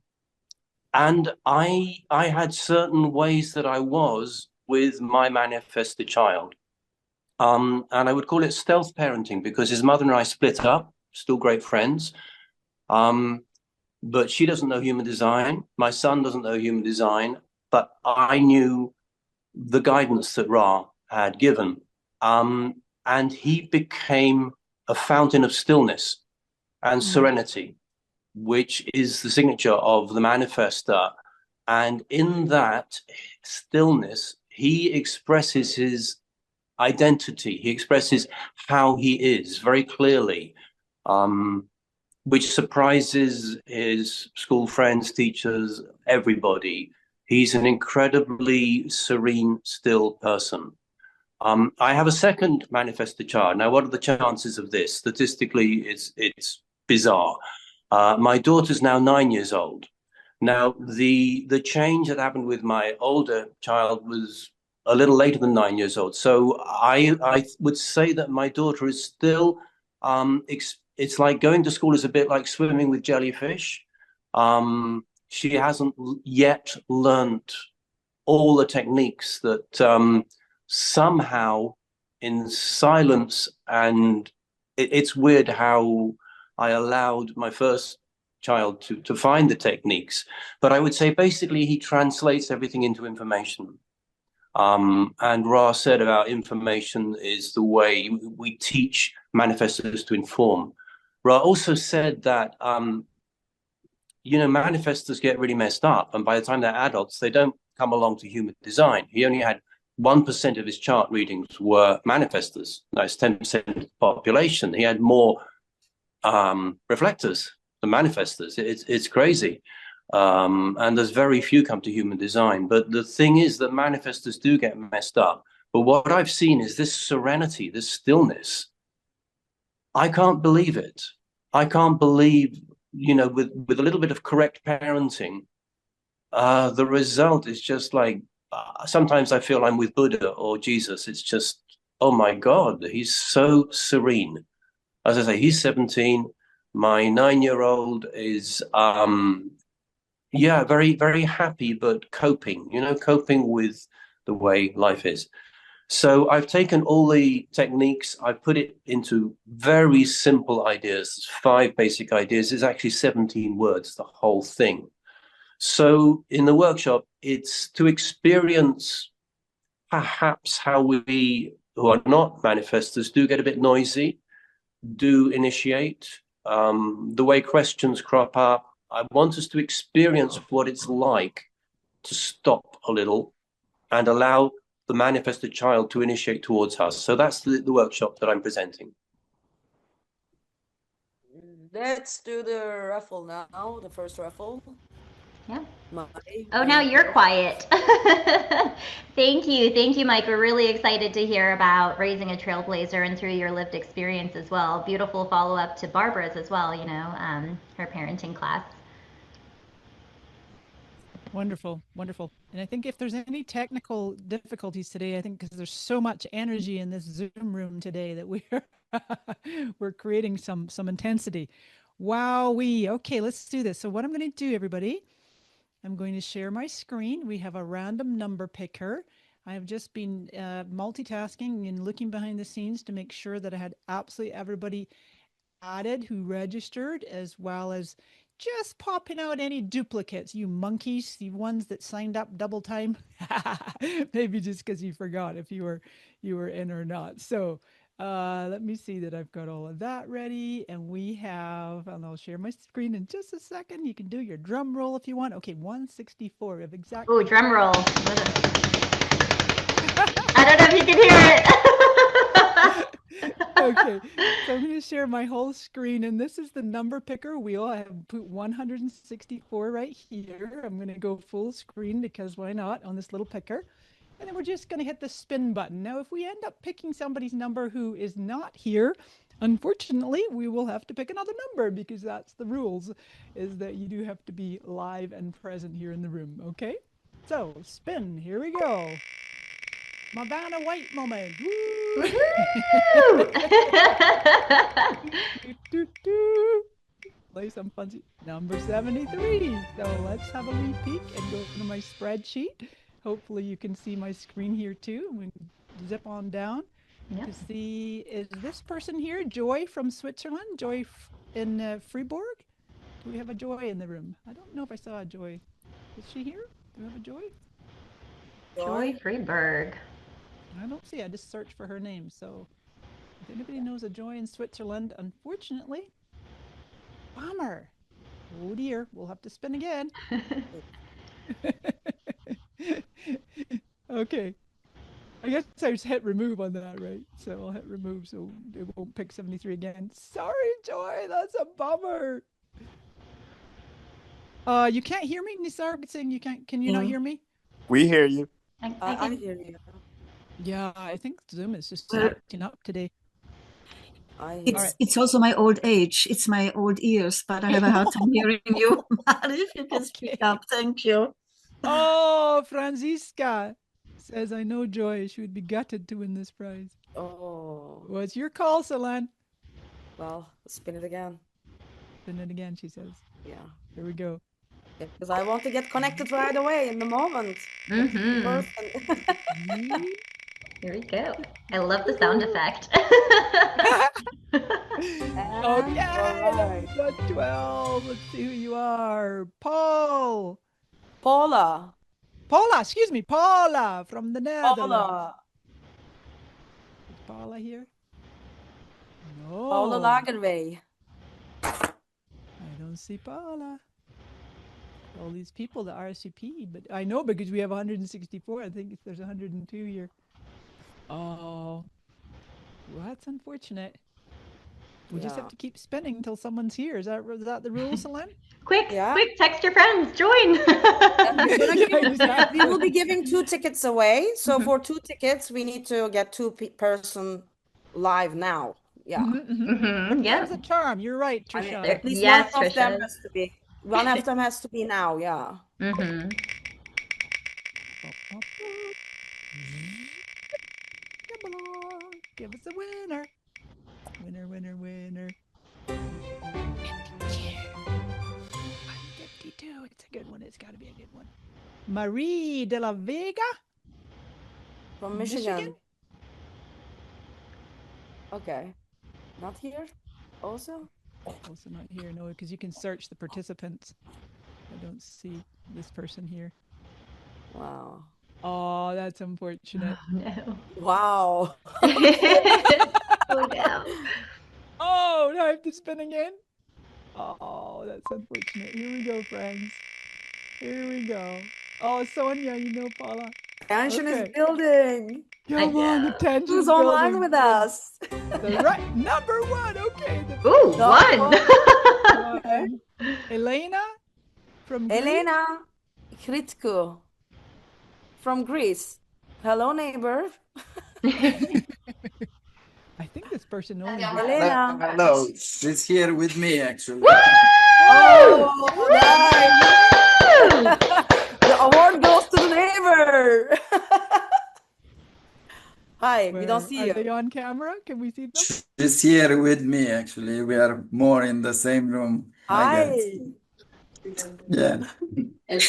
I had certain ways that I was with my manifested child. And I would call it stealth parenting, because his mother and I split up, still great friends. But she doesn't know human design. My son doesn't know human design, but I knew the guidance that Ra had given. And he became a fountain of stillness and serenity, which is the signature of the manifester. And in that stillness, he expresses his identity. He expresses how he is very clearly, which surprises his school friends, teachers, everybody. He's an incredibly serene, still person. I have a second manifested child. Now, what are the chances of this? Statistically, it's bizarre. My daughter's now 9 years old. Now, the change that happened with my older child was a little later than 9 years old. So I would say that my daughter is still, it's like going to school is a bit like swimming with jellyfish. She hasn't yet learnt all the techniques that somehow in silence, and it's weird how I allowed my first child to find the techniques. But I would say basically he translates everything into information. And Ra said about information is the way we teach manifestors to inform. Ra also said that, manifestors get really messed up. And by the time they're adults, they don't come along to human design. He only had 1% of his chart readings were manifestors. That's 10% of the population. He had more reflectors than manifestors. It's crazy. And there's very few come to human design. But the thing is that manifestors do get messed up. But what I've seen is this serenity, this stillness. I can't believe it. I can't believe, with a little bit of correct parenting, the result is just like, sometimes I feel I'm with Buddha or Jesus. It's just, oh my God, he's so serene. As I say, he's 17. My 9-year-old is, very, very happy, but coping with the way life is. So I've taken all the techniques, I've put it into very simple ideas, 5 basic ideas. It's actually 17 words, the whole thing. So in the workshop, it's to experience perhaps how we, who are not manifestors, do get a bit noisy, do initiate, the way questions crop up. I want us to experience what it's like to stop a little and allow the manifested child to initiate towards us. So that's the workshop that I'm presenting. Let's do the raffle now, the first raffle. Yeah. Oh, now you're quiet. Thank you, Mike. We're really excited to hear about raising a trailblazer and through your lived experience as well. Beautiful follow-up to Barbara's as well, her parenting class. Wonderful, wonderful. And I think if there's any technical difficulties today, I think because there's so much energy in this Zoom room today that we're creating some intensity. Wowee. Okay, let's do this. So what I'm going to do, everybody, I'm going to share my screen. We have a random number picker. I have just been multitasking and looking behind the scenes to make sure that I had absolutely everybody added who registered, as well as just popping out any duplicates, you monkeys, the ones that signed up double time. Maybe just because you forgot if you were in or not. So let me see that I've got all of that ready, and we have, and I'll share my screen in just a second. You can do your drum roll if you want. Okay, 164. We have exactly. Oh, drum roll. I don't know if you can hear it. Okay, so I'm going to share my whole screen, and this is the number picker wheel. I have put 164 right here. I'm going to go full screen because why not on this little picker. And then we're just going to hit the spin button. Now, if we end up picking somebody's number who is not here, unfortunately, we will have to pick another number because that's the rules, is that you do have to be live and present here in the room, okay? So, spin, here we go. My Vanna White moment. Woo! Play some fun. Number 73. So let's have a wee peek and go to my spreadsheet. Hopefully you can see my screen here too. We zip on down to see, is this person here, Joy from Switzerland? Joy in Fribourg? Do we have a Joy in the room? I don't know if I saw a Joy. Is she here? Do we have a Joy? Joy Freeberg. I don't see. I just searched for her name. So if anybody knows a Joy in Switzerland, unfortunately, bummer. Oh dear, we'll have to spin again. Okay. I guess I just hit remove on that, right? So I'll hit remove so it won't pick 73 again. Sorry, Joy, that's a bummer. You can't hear me, Nisar? Saying you can't. Can you not hear me? We hear you. I hear you. Yeah, I think Zoom is just acting up today. It's also my old age. It's my old ears, but I have a hard time hearing you. If you can speak up, thank you. Oh, Franziska says, I know Joy. She would be gutted to win this prize. Oh. What's your call, Solange? Well, spin it again. Spin it again, she says. Yeah. Here we go. Yeah, because I want to get connected right away in the moment. Here we go. I love the sound effect. Okay, got 12. Let's see who you are. Paula, excuse me, Paula from the Netherlands. Is Paula here? No. Paula Lagerwey. I don't see Paula. All these people, the RSVP, but I know because we have 164. I think there's 102 here. Oh, well, that's unfortunate. We just have to keep spinning until someone's here. Is that the rule, Solange? Quick, text your friends, join. We will be giving 2 tickets away. So for 2 tickets, we need to get 2 person live now. Yeah. There's a charm. You're right, Trisha. At least one of them has to be. One of them has to be now. Yeah. Give us a winner. Winner, winner, winner. 152. It's a good one. It's got to be a good one. Marie de la Vega. From Michigan. Okay. Not here? Also? Also not here. No, because you can search the participants. I don't see this person here. Wow. Oh, that's unfortunate. Oh, no. Wow. Oh, no. Oh, now I have to spin again? Oh, that's unfortunate. Here we go, friends. Here we go. Oh, Sonia, you know Paula. Attention is building. Come on, attention. Who's online with us? The right number 1. Okay. Ooh, 1. Elena from Greece. Elena Kritko from Greece. Hello, neighbor. I think this person knows. Elena. Hello, she's here with me actually. Oh, nice. The award goes to the neighbor. Hi, we don't see you. Are they on camera? Can we see them? She's here with me actually. We are more in the same room. Hi. Yeah. You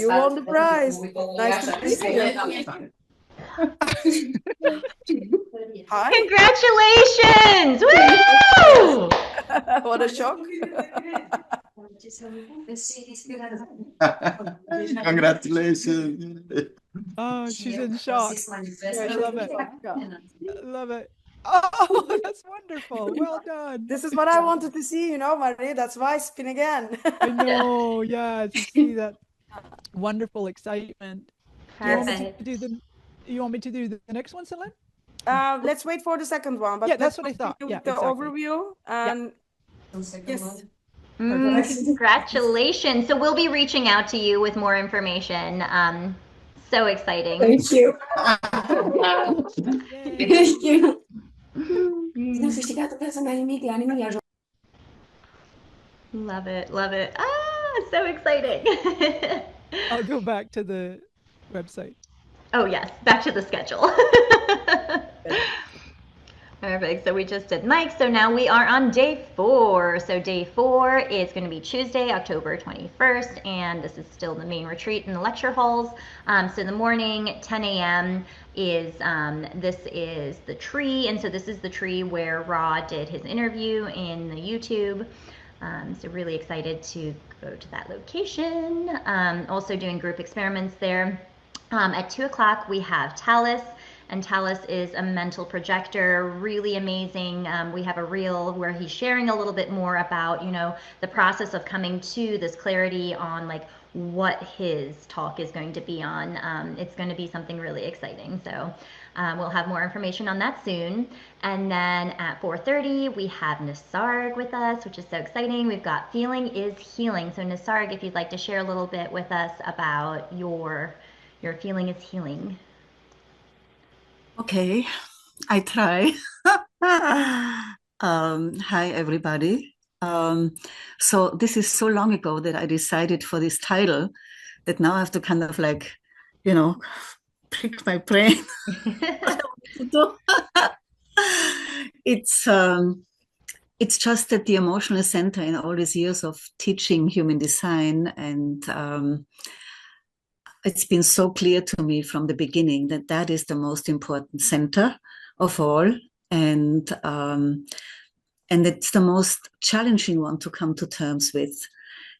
won the prize. Nice to meet you. Hi. Congratulations! Woo! What a shock. Congratulations. Oh, she's in shock. I love it. I love it. Oh, that's wonderful. Well done. This is what I wanted to see, you know, Marie. That's why spin again. I know, yeah, to see that wonderful excitement. Perfect. You want me to do the next one, Celine? Let's wait for the second one. But yeah, that's let's what I thought. do Yeah, the exactly. overview and yes. Congratulations. So we'll be reaching out to you with more information. So exciting. Thank you. Thank you. Love it. Love it. Ah, so exciting. I'll go back to the website. Oh, yes. Back to the schedule. Perfect. So we just did Mike. So now we are on day 4. So day 4 is going to be Tuesday, October 21st. And this is still the main retreat in the lecture halls. So the morning, 10 a.m. is, this is the tree. And so this is the tree where Ra did his interview in the YouTube. So really excited to go to that location. Also doing group experiments there. At 2 o'clock, we have Talus. And Talus is a mental projector, really amazing. We have a reel where he's sharing a little bit more about, you know, the process of coming to this clarity on like what his talk is going to be on. It's going to be something really exciting. So we'll have more information on that soon. And then at 4:30, we have Nisarg with us, which is so exciting. We've got Feeling is Healing. So Nisarg, if you'd like to share a little bit with us about your Feeling is Healing. Okay, I try. Hi, everybody. So this is so long ago that I decided for this title that now I have to kind of like, you know, prick my brain. It's just that the emotional center in all these years of teaching human design and it's been so clear to me from the beginning that that is the most important center of all, and it's the most challenging one to come to terms with.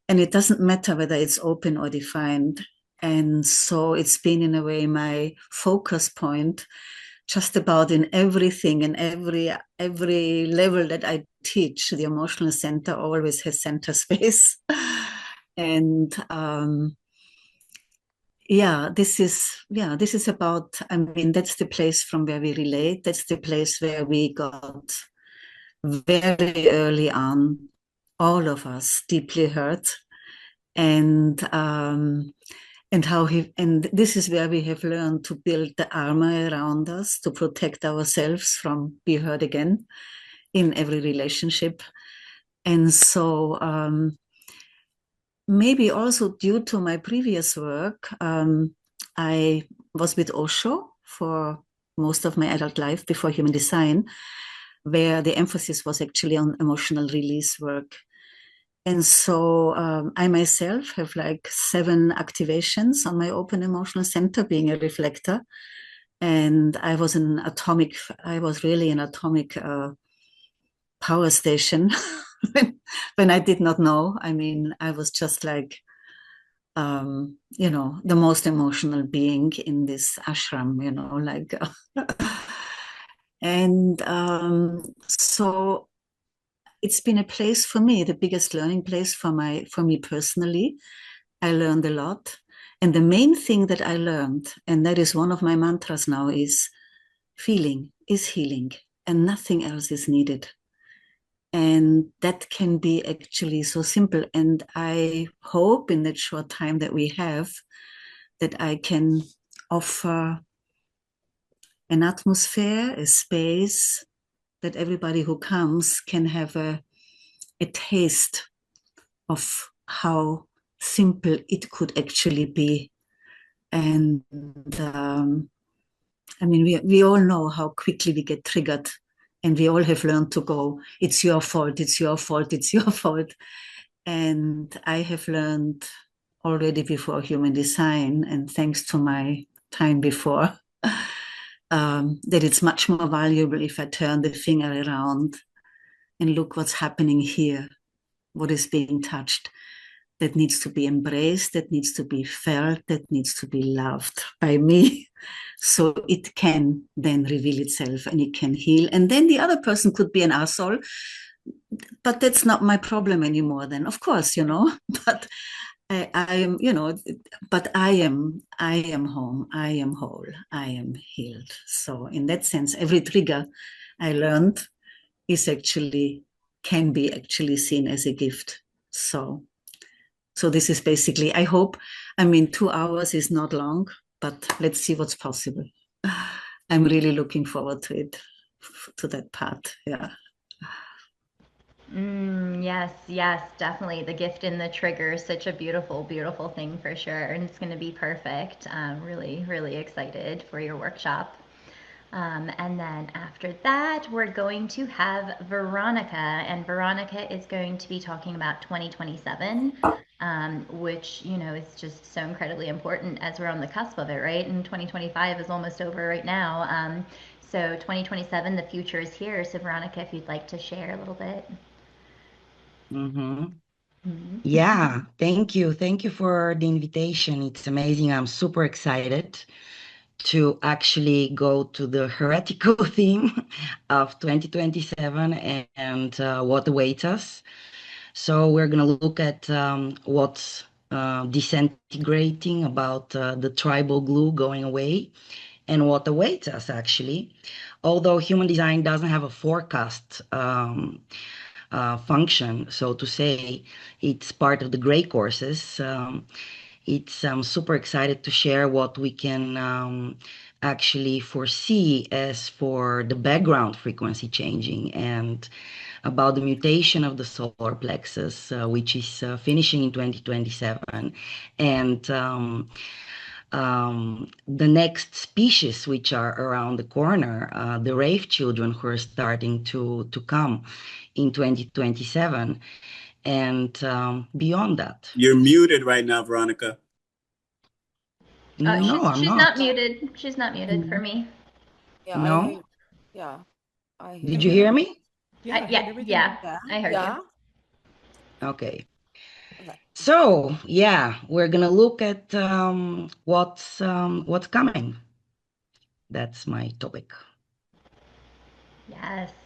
And it doesn't matter whether it's open or defined. And so it's been in a way my focus point, just about in everything and every level that I teach. The emotional center always has center space, and this is about, I mean, that's the place from where we relate. That's the place where we got very early on, all of us deeply hurt. And this is where we have learned to build the armor around us to protect ourselves from being hurt again in every relationship. And so, maybe also due to my previous work, I was with Osho for most of my adult life before Human Design, where the emphasis was actually on emotional release work. And so I myself have like 7 activations on my open emotional center, being a reflector. And I was really an atomic power station when I did not know. I mean, I was just like, you know, the most emotional being in this ashram, you know, like, and so it's been a place for me, the biggest learning place for me personally. I learned a lot. And the main thing that I learned, and that is one of my mantras now, is feeling is healing and nothing else is needed. And that can be actually so simple. And I hope in that short time that we have, that I can offer an atmosphere, a space, that everybody who comes can have a taste of how simple it could actually be. And I mean, we all know how quickly we get triggered, and we all have learned to go, it's your fault, it's your fault, it's your fault. And I have learned already before human design, and thanks to my time before, that it's much more valuable if I turn the finger around and look what's happening here, what is being touched, that needs to be embraced, that needs to be felt, that needs to be loved by me. So it can then reveal itself and it can heal. And then the other person could be an asshole, but that's not my problem anymore then, of course, but I am, but I am home, I am whole, I am healed. So in that sense, every trigger I learned can be actually seen as a gift. So this is basically, I hope, 2 hours is not long, but let's see what's possible. I'm really looking forward to it, to that part. Yeah. Yes, definitely. The gift and the trigger is such a beautiful, beautiful thing for sure. And it's going to be perfect. I'm really, really excited for your workshop. And then after that, we're going to have Veronica, and Veronica is going to be talking about 2027, which, is just so incredibly important as we're on the cusp of it, right? And 2025 is almost over right now. So 2027, the future is here. So Veronica, if you'd like to share a little bit. Yeah, thank you. Thank you for the invitation. It's amazing. I'm super excited to actually go to the heretical theme of 2027 and what awaits us. So we're going to look at what's disintegrating about the tribal glue going away and what awaits us actually. Although human design doesn't have a forecast function, so to say, it's part of the gray courses. I'm super excited to share what we can actually foresee as for the background frequency changing and about the mutation of the solar plexus, which is finishing in 2027, and the next species which are around the corner, the rave children who are starting to come in 2027 and beyond that. You're muted right now, Veronica. No, I'm she's not. not muted. She's not muted for me. Yeah, No? I hear, yeah, I hear Did you hear me? Yeah, I heard yeah. you. Okay. So yeah, we're gonna look at what's coming. That's my topic.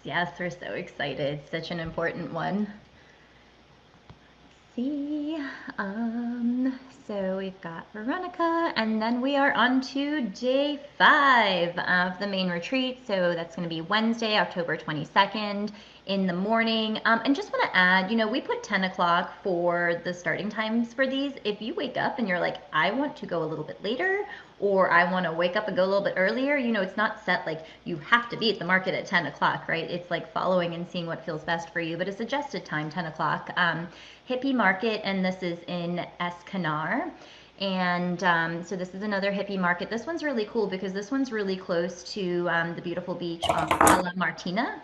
Yes, we're so excited. Such an important one. See, so we've got Veronica, and then we are on to day 5 of the main retreat. So that's going to be Wednesday, October 22nd in the morning. And just want to add, we put 10 o'clock for the starting times for these. If you wake up and you're like, I want to go a little bit later, or I want to wake up and go a little bit earlier, it's not set like you have to be at the market at 10 o'clock, right? It's like following and seeing what feels best for you, but a suggested time, 10 o'clock. Hippie Market, and this is in Escanar. And so this is another hippie market. This one's really cool because this one's really close to the beautiful beach off La Martina.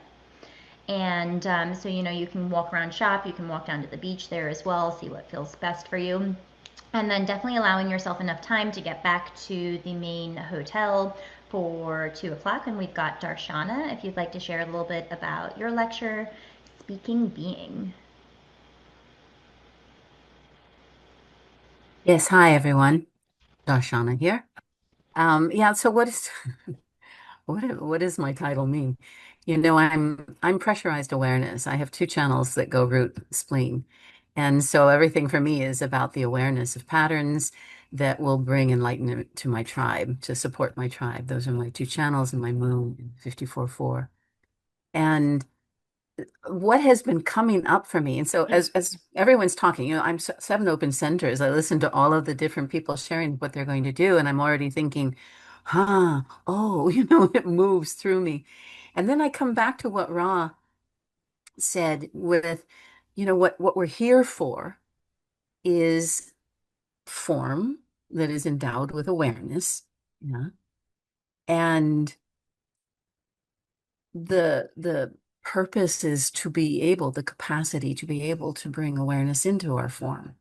And so, you can walk around shop, you can walk down to the beach there as well, see what feels best for you. And then definitely allowing yourself enough time to get back to the main hotel for 2 o'clock. And we've got Darshana, if you'd like to share a little bit about your lecture, Speaking Being. Yes, hi everyone. Darshana here. So what is what does my title mean? I'm pressurized awareness. I have 2 channels that go root spleen. And so everything for me is about the awareness of patterns that will bring enlightenment to my tribe, to support my tribe. Those are my 2 channels and my moon in 54.4. And what has been coming up for me, and so as everyone's talking, I'm 7 open centers. I listen to all of the different people sharing what they're going to do, and I'm already thinking, it moves through me. And then I come back to what Ra said with, what we're here for is form that is endowed with awareness, and the purpose is to be able, the capacity to be able to bring awareness into our form.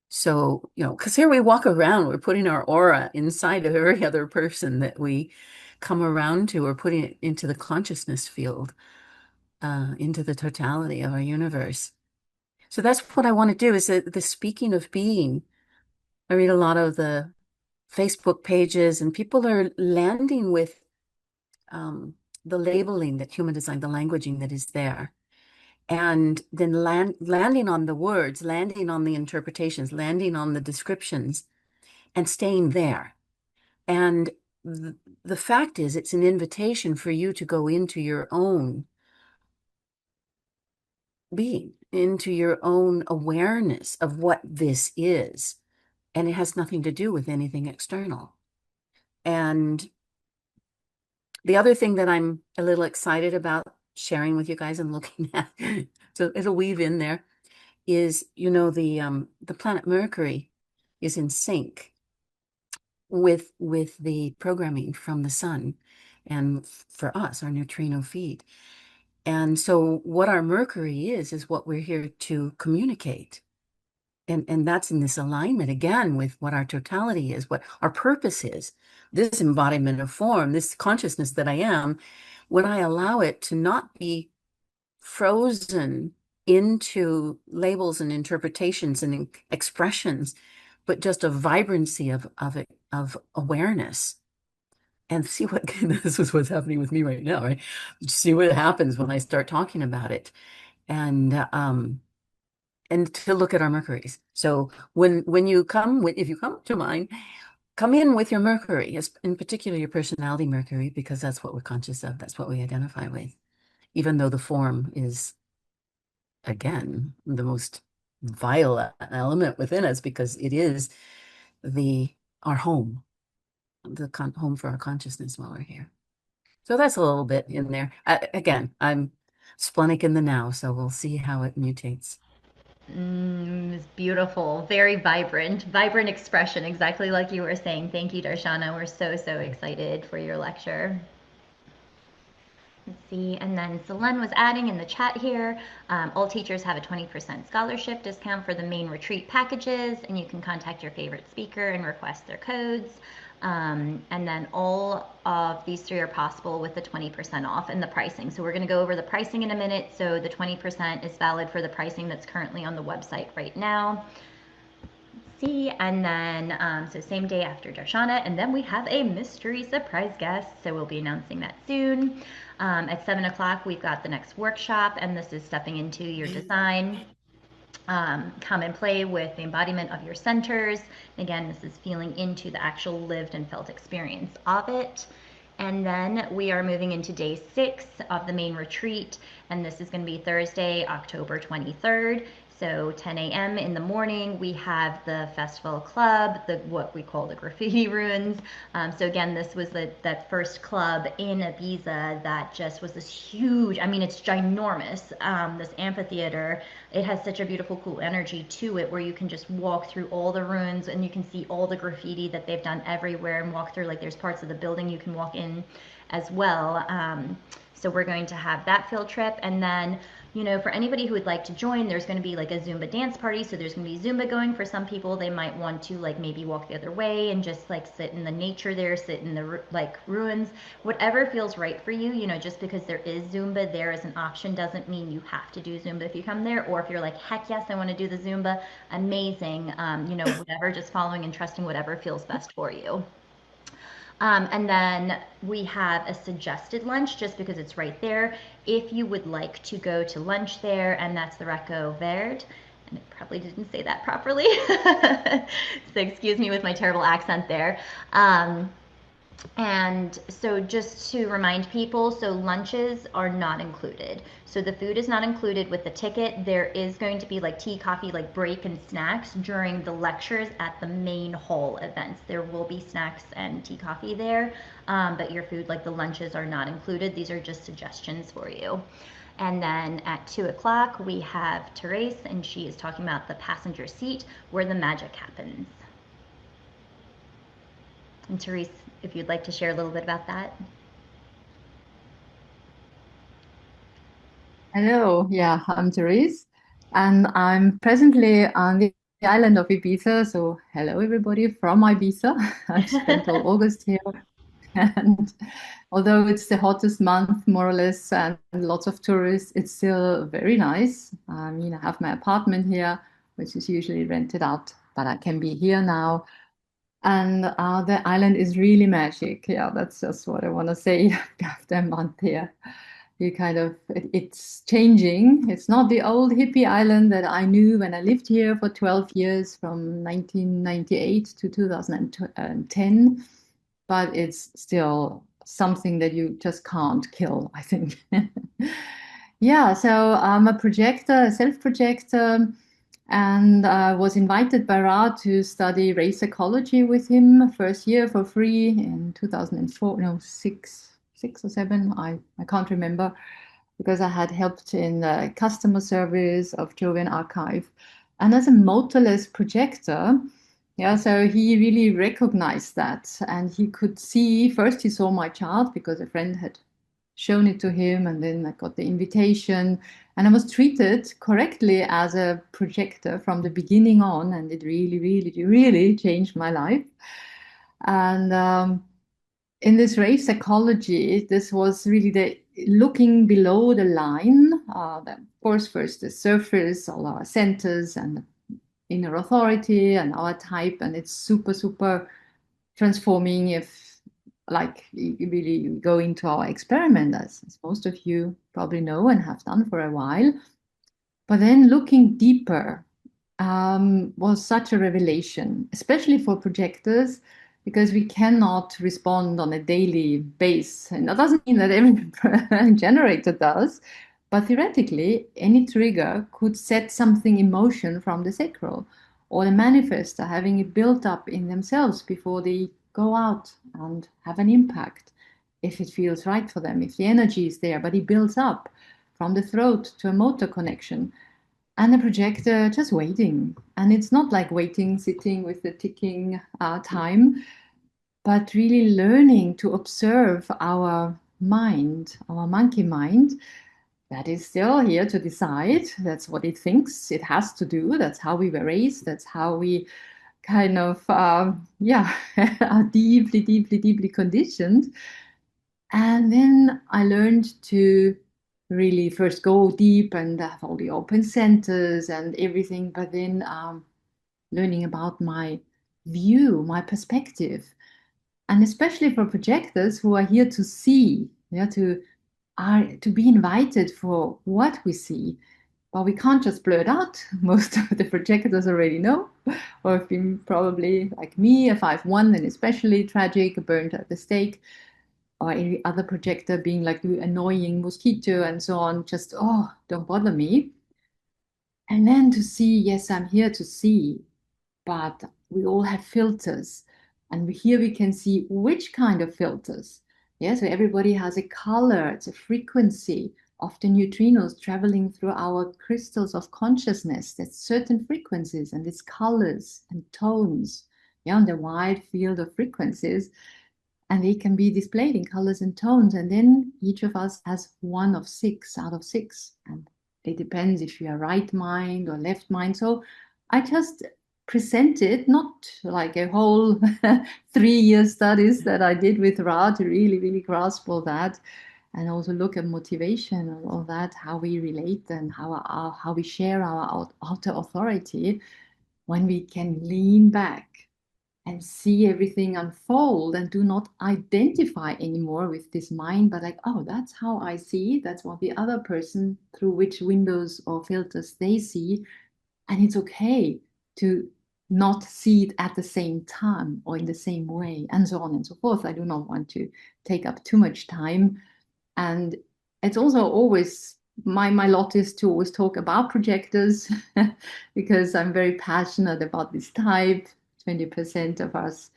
So, you know, because here we walk around, we're putting our aura inside of every other person that we come around to, or putting it into the consciousness field, into the totality of our universe. So that's what I want to do, is the speaking of being. I read a lot of the Facebook pages, and people are landing with the labeling that human design, the languaging that is there. And then landing on the words, landing on the interpretations, landing on the descriptions, and staying there. And the fact is, it's an invitation for you to go into your own being, into your own awareness of what this is. And it has nothing to do with anything external. And the other thing that I'm a little excited about sharing with you guys and looking at, so it'll weave in there, is, you know, the planet Mercury is in sync with the programming from the sun, and for us, our neutrino feed. And so what our Mercury is what we're here to communicate. And that's in this alignment again with what our totality is, what our purpose is. This embodiment of form, this consciousness that I am, when I allow it to not be frozen into labels and interpretations and expressions, but just a vibrancy of awareness. And see what, this is what's happening with me right now, right? See what happens when I start talking about it. And to look at our Mercuries. So when you come, if you come to mine, come in with your Mercury, in particular your personality Mercury, because that's what we're conscious of. That's what we identify with, even though the form is, again, the most vile element within us, because it is our home, the home for our consciousness while we're here. So that's a little bit in there. Again, I'm splenic in the now, so we'll see how it mutates. It's beautiful, very vibrant expression, exactly like you were saying. Thank you, Darshana. We're so excited for your lecture. Let's see, and then Selene was adding in the chat here, all teachers have a 20% scholarship discount for the main retreat packages, and you can contact your favorite speaker and request their codes. And then all of these three are possible with the 20% off and the pricing. So we're going to go over the pricing in a minute. So the 20% is valid for the pricing that's currently on the website right now. Let's see, and then so same day after Darshana, and then we have a mystery surprise guest. So we'll be announcing that soon. At 7 o'clock, we've got the next workshop, and this is stepping into your design. Come and play with the embodiment of your centers. Again, this is feeling into the actual lived and felt experience of it. And then we are moving into day 6 of the main retreat, and this is going to be Thursday, October 23rd. So 10 a.m. in the morning, we have the festival club, what we call the graffiti ruins. So again, this was that first club in Ibiza that just was this huge, I mean, it's ginormous, this amphitheater. It has such a beautiful, cool energy to it where you can just walk through all the ruins and you can see all the graffiti that they've done everywhere and walk through, like there's parts of the building you can walk in as well. So we're going to have that field trip, and then, you know, for anybody who would like to join, there's going to be like a Zumba dance party. So there's going to be Zumba going. For some people, they might want to like maybe walk the other way and just like sit in the nature there, sit in the like ruins, whatever feels right for you. You know, just because there is Zumba there as an option doesn't mean you have to do Zumba if you come there. Or if you're like, heck yes, I want to do the Zumba, amazing. You know, whatever, just following and trusting whatever feels best for you. And then we have a suggested lunch just because it's right there. If you would like to go to lunch there, and that's the Reco Verde, and I probably didn't say that properly, so excuse me with my terrible accent there. And so just to remind people, so lunches are not included. So the food is not included with the ticket. There is going to be like tea, coffee, like break and snacks during the lectures at the main hall events. There will be snacks and tea, coffee there, but your food, like the lunches, are not included. These are just suggestions for you. And then at 2 o'clock, we have Therese, and she is talking about the passenger seat where the magic happens. And Therese, if you'd like to share a little bit about that. Hello, yeah, I'm Therese, and I'm presently on the island of Ibiza. So, hello, everybody from Ibiza. I spent all August here, and although it's the hottest month, more or less, and lots of tourists, it's still very nice. I mean, I have my apartment here, which is usually rented out, but I can be here now. And the island is really magic. Yeah, that's just what I want to say after a month here. You kind of, it's changing. It's not the old hippie island that I knew when I lived here for 12 years from 1998 to 2010, but it's still something that you just can't kill, I think. Yeah, so I'm a projector, a self-projector, and I was invited by Ra to study race ecology with him first year for free in 2004, no, six or seven, I can't remember, because I had helped in the customer service of Jovian Archive. And as a motorless projector, yeah, so he really recognized that, and he could see, first he saw my chart because a friend had shown it to him, and then I got the invitation, and I was treated correctly as a projector from the beginning on, and it really, really, really changed my life. And in this race ecology, this was really the looking below the line. Of course, first the surface, all our centers and inner authority and our type, and it's super, super transforming if like you really go into our experiment, as most of you probably know and have done for a while. But then looking deeper was such a revelation, especially for projectors, because we cannot respond on a daily basis. And that doesn't mean that every generator does, but theoretically, any trigger could set something in motion from the sacral, or the manifestor having it built up in themselves before they go out and have an impact, if it feels right for them, if the energy is there, but it builds up from the throat to a motor connection. And the projector just waiting. And it's not like waiting, sitting with the ticking time, but really learning to observe our mind, our monkey mind, that is still here to decide. That's what it thinks it has to do. That's how we were raised. That's how we kind of, are deeply, deeply, deeply conditioned. And then I learned to really first go deep and have all the open centers and everything, but then learning about my view, my perspective. And especially for projectors who are here to see, to be invited for what we see. But we can't just blurt out. Most of the projectors already know, or have been probably like me, a 5-1, and especially tragic, burned at the stake, or any other projector being like the annoying mosquito and so on, just, oh, don't bother me. And then to see, yes, I'm here to see, but we all have filters. And here we can see which kind of filters. Yeah, so everybody has a color, it's a frequency of the neutrinos traveling through our crystals of consciousness. There's certain frequencies and it's colors and tones, yeah, on the wide field of frequencies. And they can be displayed in colors and tones. And then each of us has 1 of 6 out of 6. And it depends if you are right mind or left mind. So I just presented, not like a whole 3-year studies that I did with Ra to really, really grasp all that. And also look at motivation and all that, how we relate and how we share our outer authority when we can lean back and see everything unfold and do not identify anymore with this mind, but like, oh, that's how I see. That's what the other person, through which windows or filters they see. And it's okay to not see it at the same time or in the same way, and so on and so forth. I do not want to take up too much time. And it's also always my lot is to always talk about projectors because I'm very passionate about this type. 20% of us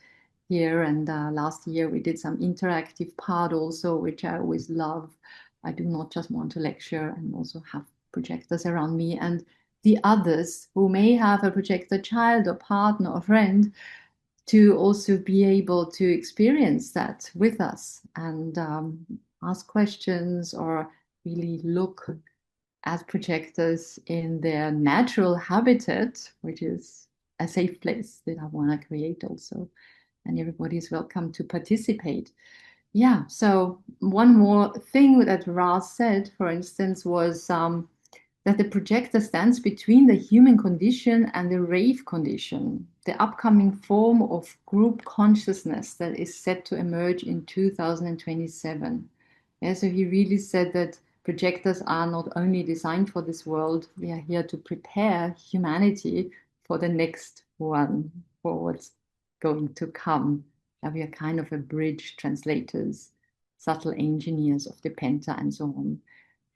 here, and last year we did some interactive part also, which I always love. I do not just want to lecture and also have projectors around me, and the others who may have a projector child or partner or friend to also be able to experience that with us and ask questions or really look as projectors in their natural habitat, which is a safe place that I want to create also. And everybody is welcome to participate. Yeah, so one more thing that Raz said, for instance, was that the projector stands between the human condition and the rave condition, the upcoming form of group consciousness that is set to emerge in 2027. Yeah, so he really said that projectors are not only designed for this world, they are here to prepare humanity for the next one, for what's going to come. We are kind of a bridge, translators, subtle engineers of the Penta and so on.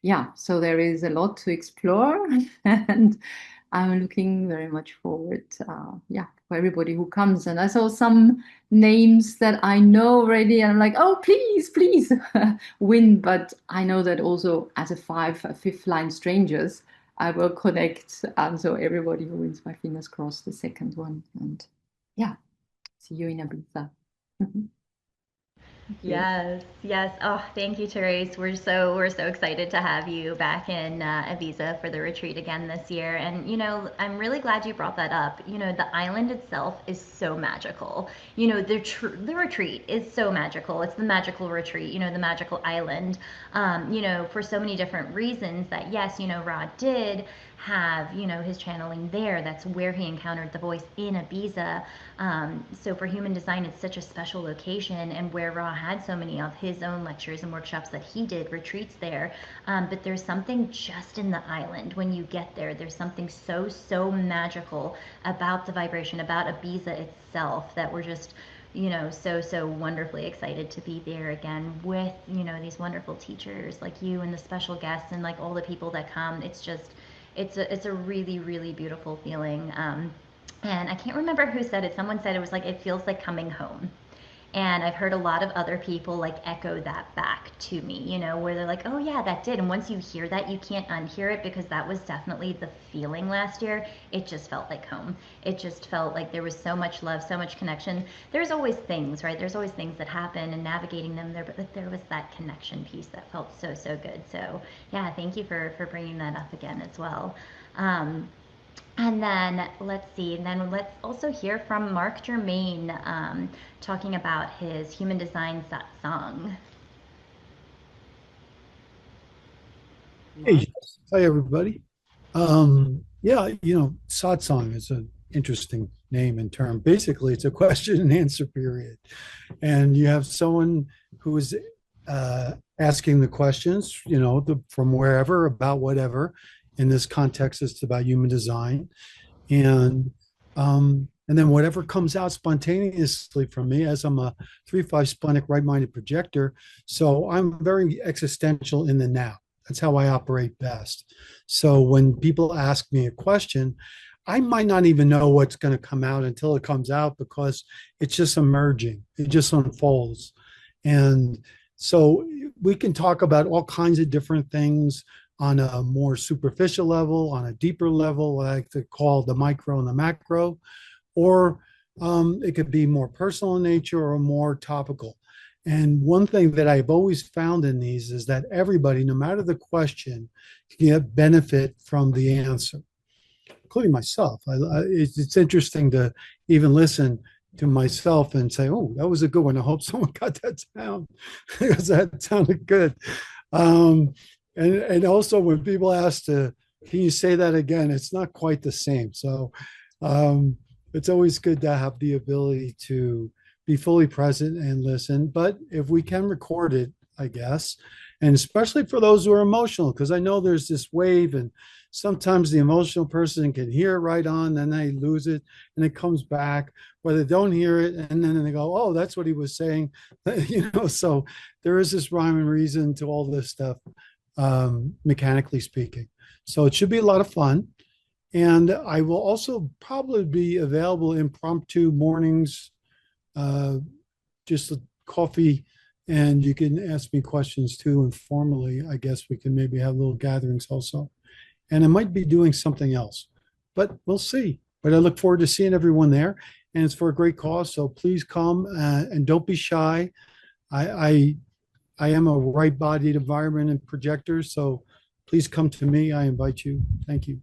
Yeah, so there is a lot to explore, and I'm looking very much forward, for everybody who comes. And I saw some names that I know already, and I'm like, oh, please, please win. But I know that also as a fifth line strangers, I will connect. And so everybody who wins, my fingers crossed, the second one. And yeah, see you in Ibiza. Yes, yes. Oh, thank you, Therese. We're so excited to have you back in Ibiza for the retreat again this year. And I'm really glad you brought that up. The island itself is so magical. The retreat is so magical. It's the magical retreat. The magical island. For so many different reasons that yes, Ra did have his channeling there. That's where he encountered the voice in Ibiza. So for Human Design, it's such a special location, and where Ra had so many of his own lectures and workshops that he did, retreats there. But there's something just in the island when you get there. There's something so magical about the vibration, about Ibiza itself, that we're just so wonderfully excited to be there again with these wonderful teachers like you and the special guests and like all the people that come. It's a really beautiful feeling. And I can't remember who said it. Someone said it was like, it feels like coming home. And I've heard a lot of other people like echo that back to me, where they're like, oh yeah, that did. And once you hear that, you can't unhear it, because that was definitely the feeling last year. It just felt like home. It just felt like there was so much love, so much connection. There's always things, right? There's always things that happen and navigating them there, but there was that connection piece that felt so good. So yeah, thank you for bringing that up again as well. And then let's see, and then let's also hear from Mark Germain talking about his Human Design satsang. Hey, hi everybody. Satsang is an interesting name and term. Basically, it's a question and answer period. And you have someone who is asking the questions, from wherever, about whatever. In this context, it's about human design. And then whatever comes out spontaneously from me, as I'm a 3/5 splenic right-minded projector, so I'm very existential in the now. That's how I operate best. So when people ask me a question, I might not even know what's going to come out until it comes out, because it's just emerging. It just unfolds. And so we can talk about all kinds of different things on a more superficial level, on a deeper level, what I like to call the micro and the macro, or it could be more personal in nature or more topical. And one thing that I've always found in these is that everybody, no matter the question, can get benefit from the answer, including myself. It's interesting to even listen to myself and say, oh, that was a good one. I hope someone got that down, because that sounded good. And also when people ask can you say that again? It's not quite the same. So it's always good to have the ability to be fully present and listen. But if we can record it, I guess, and especially for those who are emotional, because I know there's this wave, and sometimes the emotional person can hear it right on, then they lose it and it comes back, or they don't hear it and then they go, oh, that's what he was saying. So there is this rhyme and reason to all this stuff. Mechanically speaking. So it should be a lot of fun. And I will also probably be available impromptu mornings, just a coffee, and you can ask me questions too informally. I guess we can maybe have little gatherings also. And I might be doing something else, but we'll see. But I look forward to seeing everyone there. And it's for a great cause. So please come and don't be shy. I am a right-bodied environment and projector, so please come to me. I invite you. Thank you.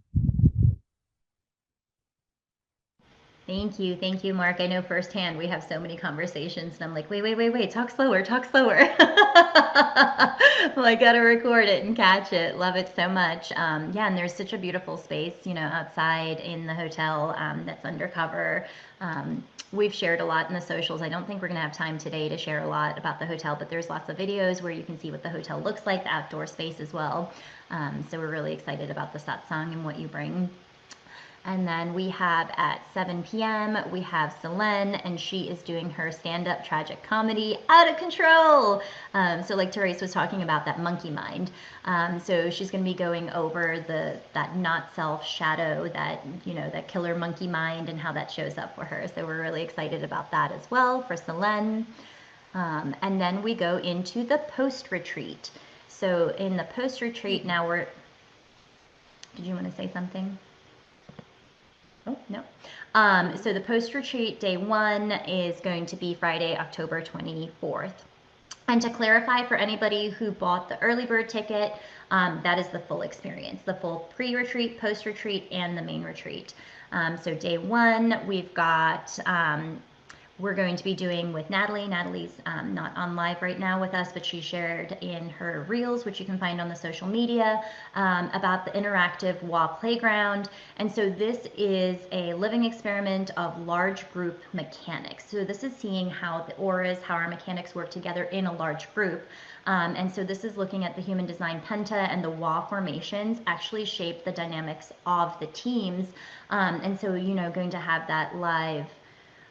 Thank you, Mark. I know firsthand we have so many conversations, and I'm like, wait, talk slower, talk slower. Well, I gotta record it and catch it. Love it so much. Yeah, and there's such a beautiful space, you know, outside in the hotel that's undercover. We've shared a lot in the socials. I don't think we're gonna have time today to share a lot about the hotel, but there's lots of videos where you can see what the hotel looks like, the outdoor space as well. So we're really excited about the satsang and what you bring. And then we have at 7 p.m., we have Selene, and she is doing her stand-up tragic comedy, Out of Control. So like Therese was talking about, that monkey mind. So she's going to be going over that not self shadow, that, you know, that killer monkey mind and how that shows up for her. So we're really excited about that as well for Selene. And then we go into the post-retreat. So in the post-retreat, now did you want to say something? Oh, no. So the post-retreat day 1 is going to be Friday, October 24th. And to clarify for anybody who bought the early bird ticket, that is the full experience, the full pre-retreat, post-retreat, and the main retreat. So day 1, we've got, we're going to be doing with Natalie. Natalie's not on live right now with us, but she shared in her reels, which you can find on the social media, about the interactive WA playground. And so this is a living experiment of large group mechanics. So this is seeing how the auras, how our mechanics work together in a large group. And so this is looking at the human design penta and the WA formations actually shape the dynamics of the teams. And so, you know, going to have that live,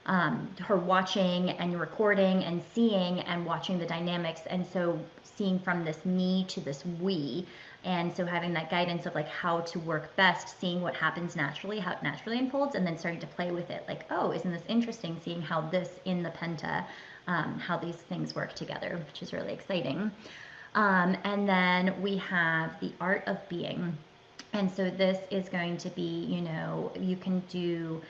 her watching and recording and seeing and watching the dynamics, and so seeing from this me to this we, and so having that guidance of like how to work best, seeing what happens naturally, how it naturally unfolds, and then starting to play with it, like, oh, isn't this interesting, seeing how this in the penta, how these things work together, which is really exciting. And then we have the art of being, and so this is going to be, you know, you can do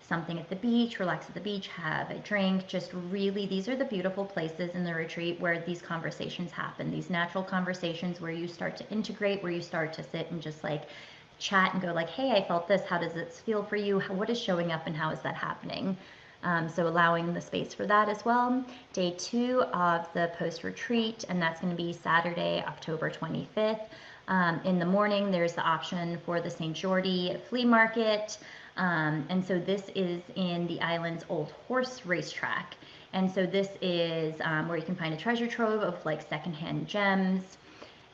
something at the beach, relax at the beach, have a drink, just really, these are the beautiful places in the retreat where these conversations happen, these natural conversations where you start to integrate, where you start to sit and just like chat and go like, hey, I felt this, how does this feel for you? What is showing up and how is that happening? So allowing the space for that as well. Day 2 of the post-retreat, and that's going to be Saturday, October 25th. In the morning, there's the option for the St. Geordie flea market. And so this is in the island's old horse racetrack. And so this is where you can find a treasure trove of like secondhand gems.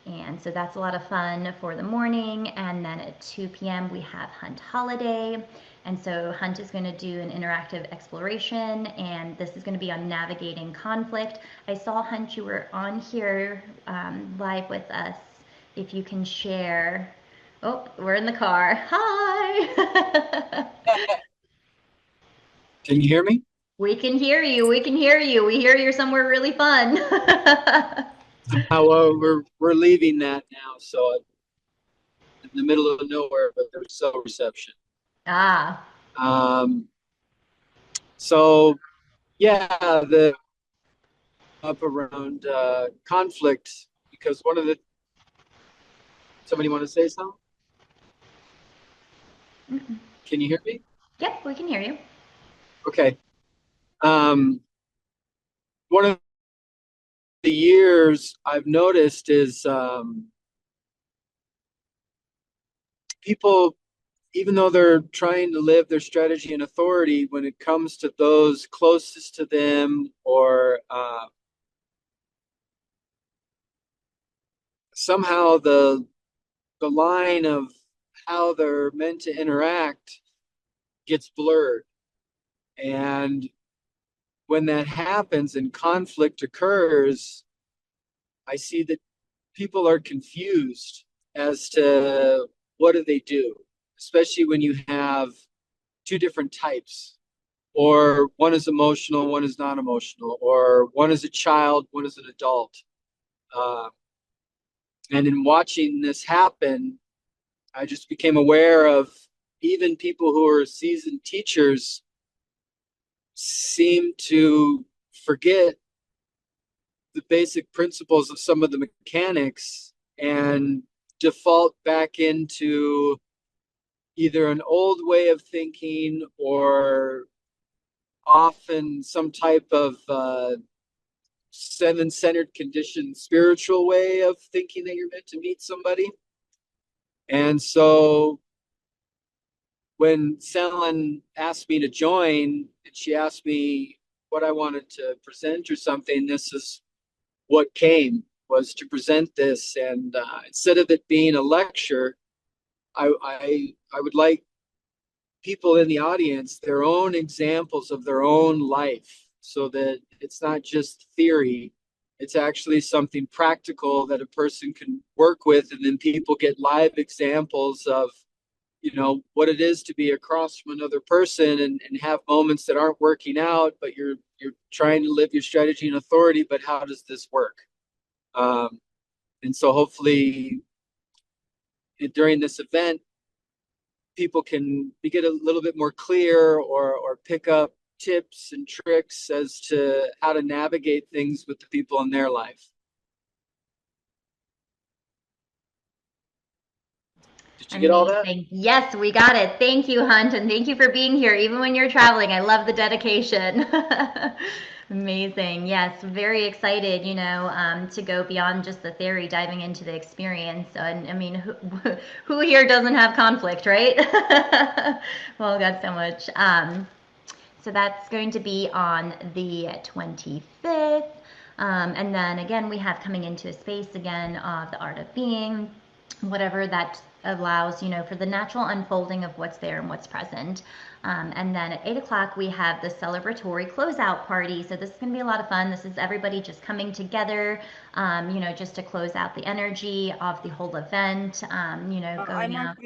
And so that's a lot of fun for the morning. And then at 2 p.m. we have Hunt Holiday. And so Hunt is going to do an interactive exploration, and this is going to be on navigating conflict. I saw, Hunt, you were on here live with us. If you can share. Oh, we're in the car. Hi. Can you hear me? We can hear you. We can hear you. We hear you're somewhere really fun. Well, we're leaving that now, so in the middle of nowhere, but there's cell reception. Ah. So yeah, the up around conflict, because one of the, somebody want to say something? Mm-mm. Can you hear me? Yep, we can hear you. Okay. One of the years I've noticed is people, even though they're trying to live their strategy and authority, when it comes to those closest to them or somehow the line of how they're meant to interact gets blurred. And when that happens and conflict occurs, I see that people are confused as to what do, especially when you have two different types, or one is emotional, one is non-emotional, or one is a child, one is an adult. And in watching this happen, I just became aware of even people who are seasoned teachers seem to forget the basic principles of some of the mechanics, and default back into either an old way of thinking or often some type of seven-centered conditioned spiritual way of thinking that you're meant to meet somebody. And so when Selin asked me to join, and she asked me what I wanted to present or something, this is what came, was to present this. And instead of it being a lecture, I would like people in the audience their own examples of their own life, so that it's not just theory, it's actually something practical that a person can work with, and then people get live examples of, you know, what it is to be across from another person and have moments that aren't working out, but you're trying to live your strategy and authority, but how does this work? And so hopefully during this event, people can get a little bit more clear or pick up tips and tricks as to how to navigate things with the people in their life. Did you get all that? Amazing. Yes, we got it. Thank you, Hunt, and thank you for being here, even when you're traveling. I love the dedication. Amazing. Yes, very excited, you know, to go beyond just the theory, diving into the experience. And I mean, who here doesn't have conflict, right? Well, got so much. So that's going to be on the 25th. And then again, we have coming into a space again of the art of being, whatever that allows, you know, for the natural unfolding of what's there and what's present. And then at 8 o'clock, we have the celebratory closeout party. So this is going to be a lot of fun. This is everybody just coming together, you know, just to close out the energy of the whole event, you know, going out.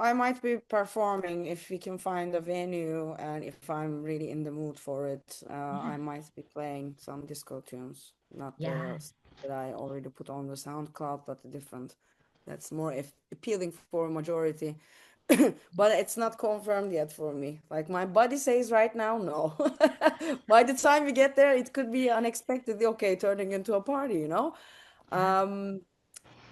I might be performing if we can find a venue, and if I'm really in the mood for it, I might be playing some disco tunes, not the that I already put on the SoundCloud, but the different. That's more appealing for a majority, but it's not confirmed yet for me. Like my body says right now, no. By the time we get there, it could be unexpectedly turning into a party, you know?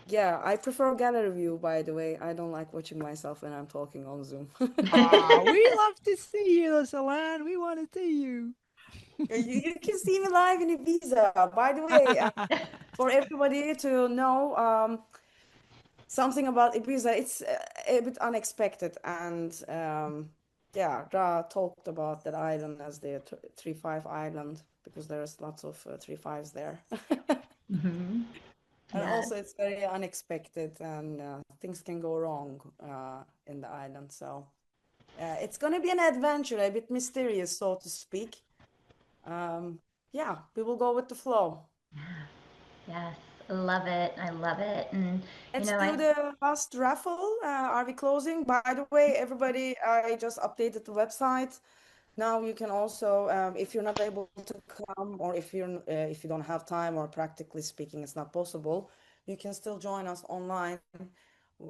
Yeah, I prefer gallery view, by the way. I don't like watching myself when I'm talking on Zoom. We love to see you, Selin. We want to see you. You can see me live in Ibiza. By the way, for everybody to know, something about Ibiza, it's a bit unexpected, and yeah, Ra talked about that island as the 3-5 island, because there's lots of 3-5s there. And also it's very unexpected, and things can go wrong in the island. So it's going to be an adventure, a bit mysterious, so to speak. Yeah, we will go with the flow. Yes, love it. I love it. And let's you know, do the last raffle. Are we closing? By the way, everybody, I just updated the website. Now you can also, if you're not able to come, or if you don't have time, or practically speaking it's not possible, you can still join us online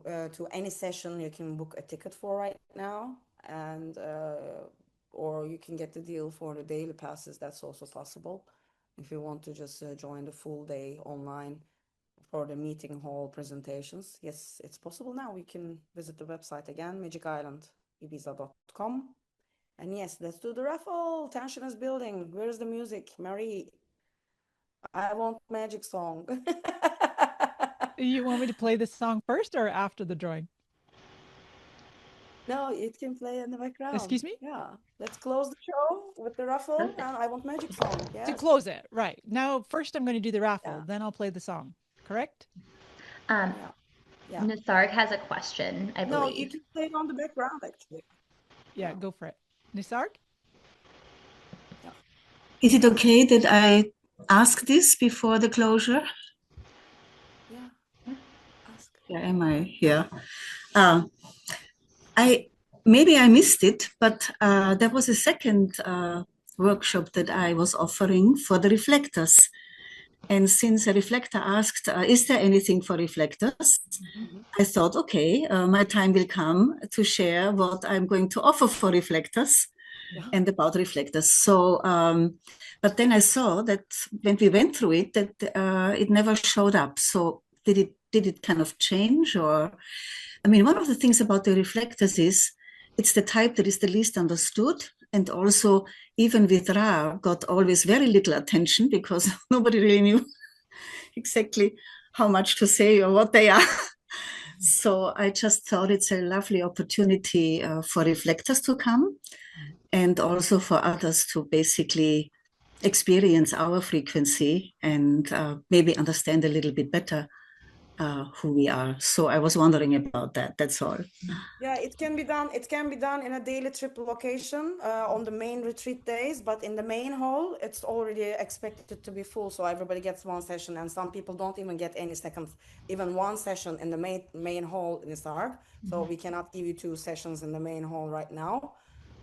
to any session you can book a ticket for right now, and or you can get the deal for the daily passes. That's also possible if you want to just join the full day online for the meeting hall presentations. Yes, it's possible now. You can visit the website again, magicislandibiza.com. And yes, let's do the raffle. Tension is building. Where's the music, Marie? I want magic song. You want me to play this song first or after the drawing? No, it can play in the background. Excuse me? Yeah. Let's close the show with the raffle. And I want magic song. Yes. To close it, right. Now, first I'm going to do the raffle, then I'll play the song. Correct? Yeah. Nisarg has a question, I believe. No, you can play it on the background, actually. Yeah, go for it. Nisarg? Is it okay that I ask this before the closure? Yeah. Ask. Yeah, am I here? Maybe I missed it, but there was a second workshop that I was offering for the reflectors. And since a reflector asked, is there anything for reflectors? I thought, okay, my time will come to share what I'm going to offer for reflectors and about reflectors. So, but then I saw that when we went through it, that it never showed up. So did it did it kind of change? Or, I mean, one of the things about the reflectors is it's the type that is the least understood. And also, even with Ra, got always very little attention because nobody really knew exactly how much to say or what they are. So I just thought it's a lovely opportunity for reflectors to come and also for others to basically experience our frequency and maybe understand a little bit better who we are. So I was wondering about that. That's all. Yeah, it can be done. It can be done in a daily trip location on the main retreat days, but in the main hall, it's already expected to be full. So everybody gets one session, and some people don't even get any second, even one session in the main hall in Isar. So we cannot give you 2 sessions in the main hall right now.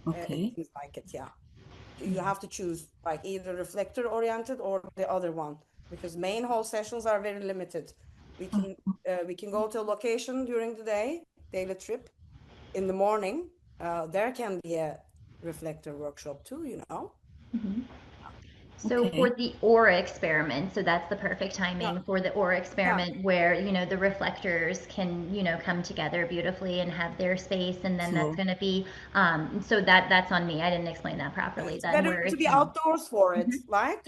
Okay. It seems like it, yeah. You have to choose like either reflector oriented or the other one, because main hall sessions are very limited. We can go to a location during the day, daily trip. In the morning, there can be a reflector workshop too, you know. So Okay. for the aura experiment, so that's the perfect timing for the aura experiment where, you know, the reflectors can, you know, come together beautifully and have their space. And then that's Sure. going to be, so that's on me. I didn't explain that properly then. Better Where to it's be gonna- outdoors for it, like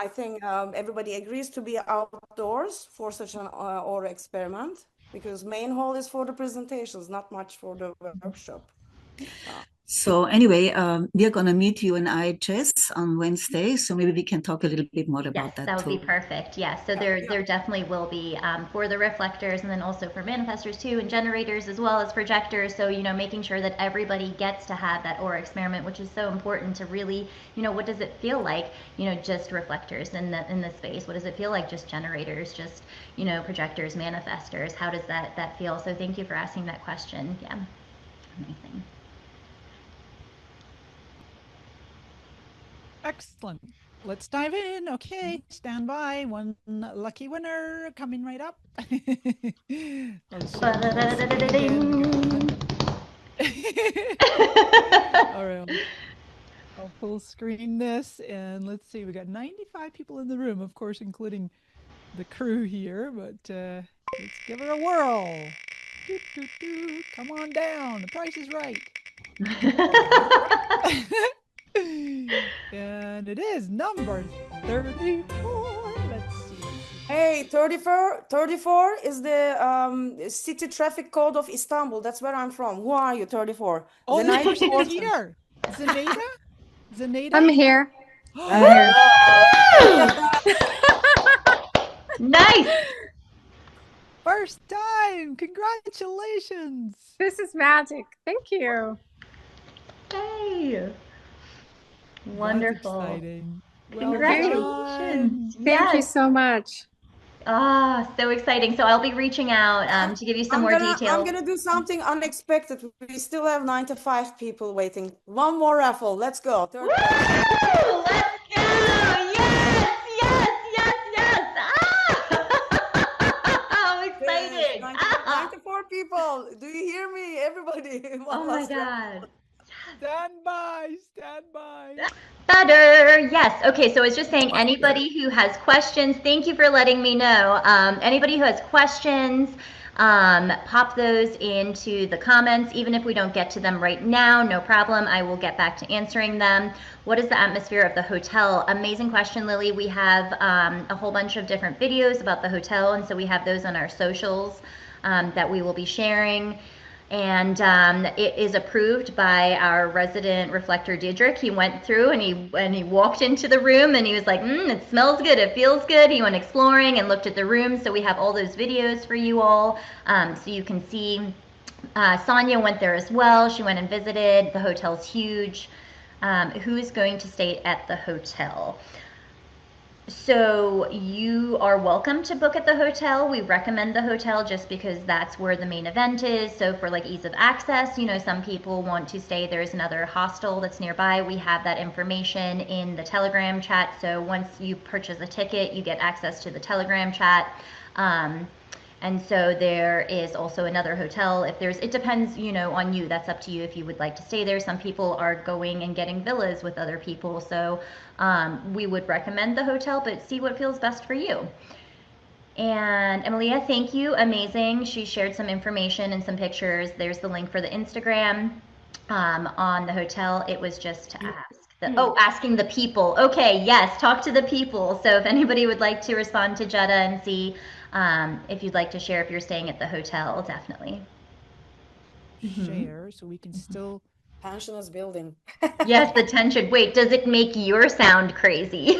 I think everybody agrees to be outdoors for such an aura experiment, because main hall is for the presentations, not much for the workshop. So anyway, we are going to meet you in IHS on Wednesday. So maybe we can talk a little bit more about that That would too. be perfect. Yes. So there definitely will be for the reflectors, and then also for manifestors too, and generators as well as projectors. So, you know, making sure that everybody gets to have that aura experiment, which is so important to really, you know, what does it feel like, you know, just reflectors in the space? What does it feel like just generators, just, you know, projectors, manifestors? How does that feel? So thank you for asking that question. Yeah. Amazing. Excellent. Let's dive in. Okay, stand by. One lucky winner coming right up. All right. I'll full screen this, and let's see. We got 95 people in the room, of course, including the crew here. But let's give her a whirl. Doot, doot, doot. Come on down. The price is right. And it is number 34. Let's see. Hey, 34 is the city traffic code of Istanbul. That's where I'm from. Who are you, 34? Oh, Zenaida this person is Orton. here. Zenaida? Zenaida? I'm here. Nice. First time. Congratulations. This is magic. Thank you. Hey. Wonderful. That's exciting. Congratulations. Thank you so much. Ah, so exciting. So I'll be reaching out to give you some more details. I'm gonna do something unexpected. We still have 95 people waiting. One more raffle. Let's go. Woo! Let's go! Yes, yes, yes, yes. Ah! I'm excited. 94 people. Do you hear me, everybody? Oh my God. Stand by, stand by. Better. Yes. Okay. So I was just saying, anybody who has questions, thank you for letting me know. Anybody who has questions, pop those into the comments. Even if we don't get to them right now, no problem. I will get back to answering them. What is the atmosphere of the hotel? Amazing question, Lily. We have a whole bunch of different videos about the hotel, and so we have those on our socials that we will be sharing. And it is approved by our resident reflector, Diedrich. He went through and he walked into the room and he was like, it smells good, it feels good. He went exploring and looked at the room. So we have all those videos for you all, so you can see. Sonia went there as well. She went and visited. The hotel's huge. Who is going to stay at the hotel? So you are welcome to book at the hotel. We recommend the hotel just because that's where the main event is. So for like ease of access, you know, some people want to stay. There's another hostel that's nearby. We have that information in the Telegram chat. So once you purchase a ticket, you get access to the Telegram chat. And so there is also another hotel. If there's, it depends, you know, on you. That's up to you if you would like to stay there. Some people are going and getting villas with other people. So we would recommend the hotel, but see what feels best for you. And Emilia, thank you. Amazing. She shared some information and some pictures. There's the link for the Instagram on the hotel. It was just to ask. Asking the people. Okay, yes, talk to the people. So if anybody would like to respond to Jetta and see if you'd like to share if you're staying at the hotel, definitely. Share so we can still. Tension is building. Yes, the tension. Wait, does it make your sound crazy?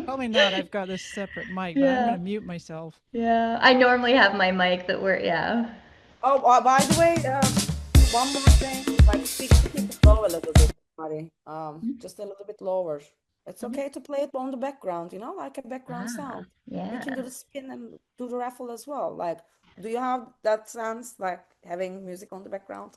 Probably not. I've got this separate mic, but I'm going to mute myself. Yeah, I normally have my mic that yeah. Oh, by the way, one more thing. Like, keep it low a little bit, Mari. Just a little bit lower. It's okay to play it on the background, like a background sound. Yeah. You can do the spin and do the raffle as well. Like, do you have that sense, like having music on the background?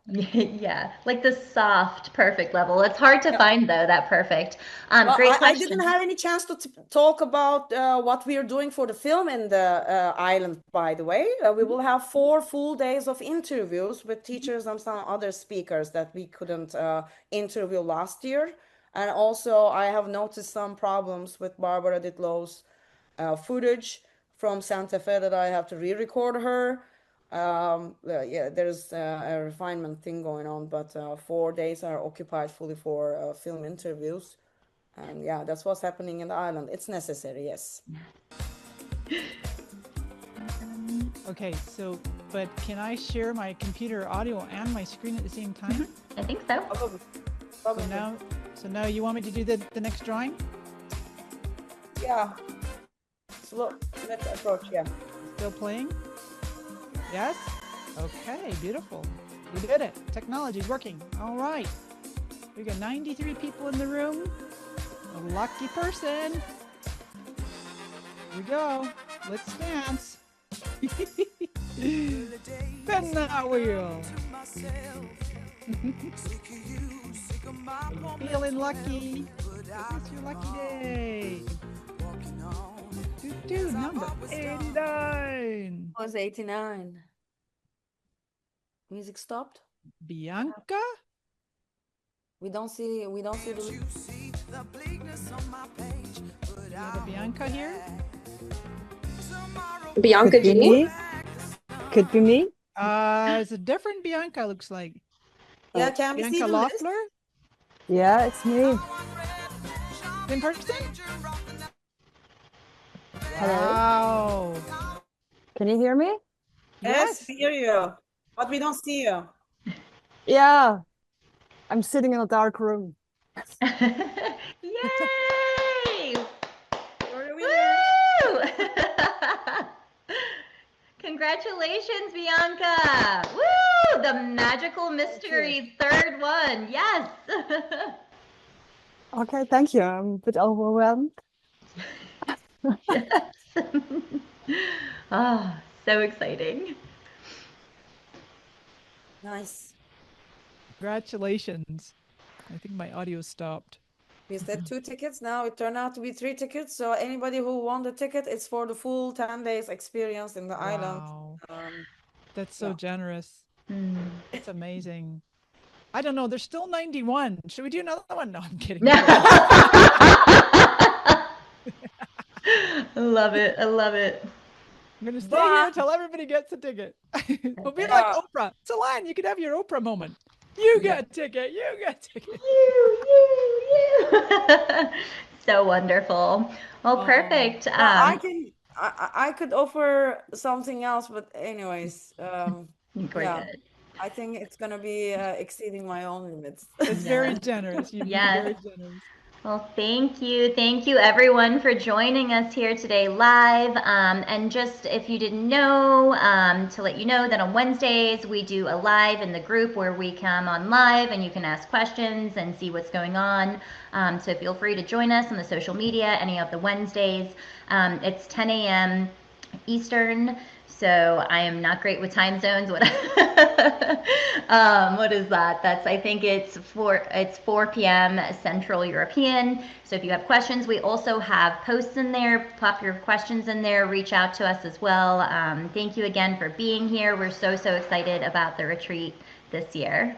Yeah, like the soft, perfect level. It's hard to find though, that perfect. Great I question. didn't have any chance to talk about what we are doing for the film in the island, by the way. We will have 4 full days of interviews with teachers and some other speakers that we couldn't interview last year. And also, I have noticed some problems with Barbara Ditlow's footage from Santa Fe that I have to re-record her. Yeah, there's a refinement thing going on, but 4 days are occupied fully for film interviews. And yeah, that's what's happening in the island. It's necessary, yes. Okay, so, but can I share my computer audio and my screen at the same time? I think so. So now you want me to do the next drawing? Yeah. So let's approach, yeah. Still playing? Yes? Okay, beautiful. We did it. Technology's working. All right. We got 93 people in the room. A lucky person. Here we go. Let's dance. Spin that wheel. Feeling lucky. It's your lucky day. Number 89. It was 89. Music stopped. Bianca? We don't see the. You have a Bianca here? Bianca G? Could be me. It's a different Bianca, looks like. Yeah, can we see Bianca the list? Loeffler? Yeah, it's me. In person? Hello? Wow. Can you hear me? Yes, we hear you, but we don't see you. Yeah. I'm sitting in a dark room. Yay! Woo! Congratulations, Bianca! Woo! The magical mystery third one. Yes. Okay, thank you. I'm a bit overwhelmed. Yes. Ah, so exciting. Nice. Congratulations. I think my audio stopped. We said 2 tickets. Now it turned out to be 3 tickets. So anybody who won the ticket, it's for the full 10 days experience in the island. That's so generous. It's amazing. I don't know. There's still 91. Should we do another one? No, I'm kidding. I love it. I love it. I'm going to stay here until everybody gets a ticket. We'll be like Oprah. Celine, you could have your Oprah moment. You get a ticket. You get a ticket. You. So wonderful. Well, perfect. I could offer something else, but anyways, Good. I think it's gonna be exceeding my own limits. It's very generous. You've been Yes. very generous. Well, thank you. Thank you everyone for joining us here today live. And just if you didn't know, to let you know that on Wednesdays we do a live in the group where we come on live and you can ask questions and see what's going on. So feel free to join us on the social media any of the Wednesdays. It's 10 a.m. Eastern. So I am not great with time zones. What is that? I think it's 4 p.m. Central European. So if you have questions, we also have posts in there. Pop your questions in there. Reach out to us as well. Thank you again for being here. We're so excited about the retreat this year.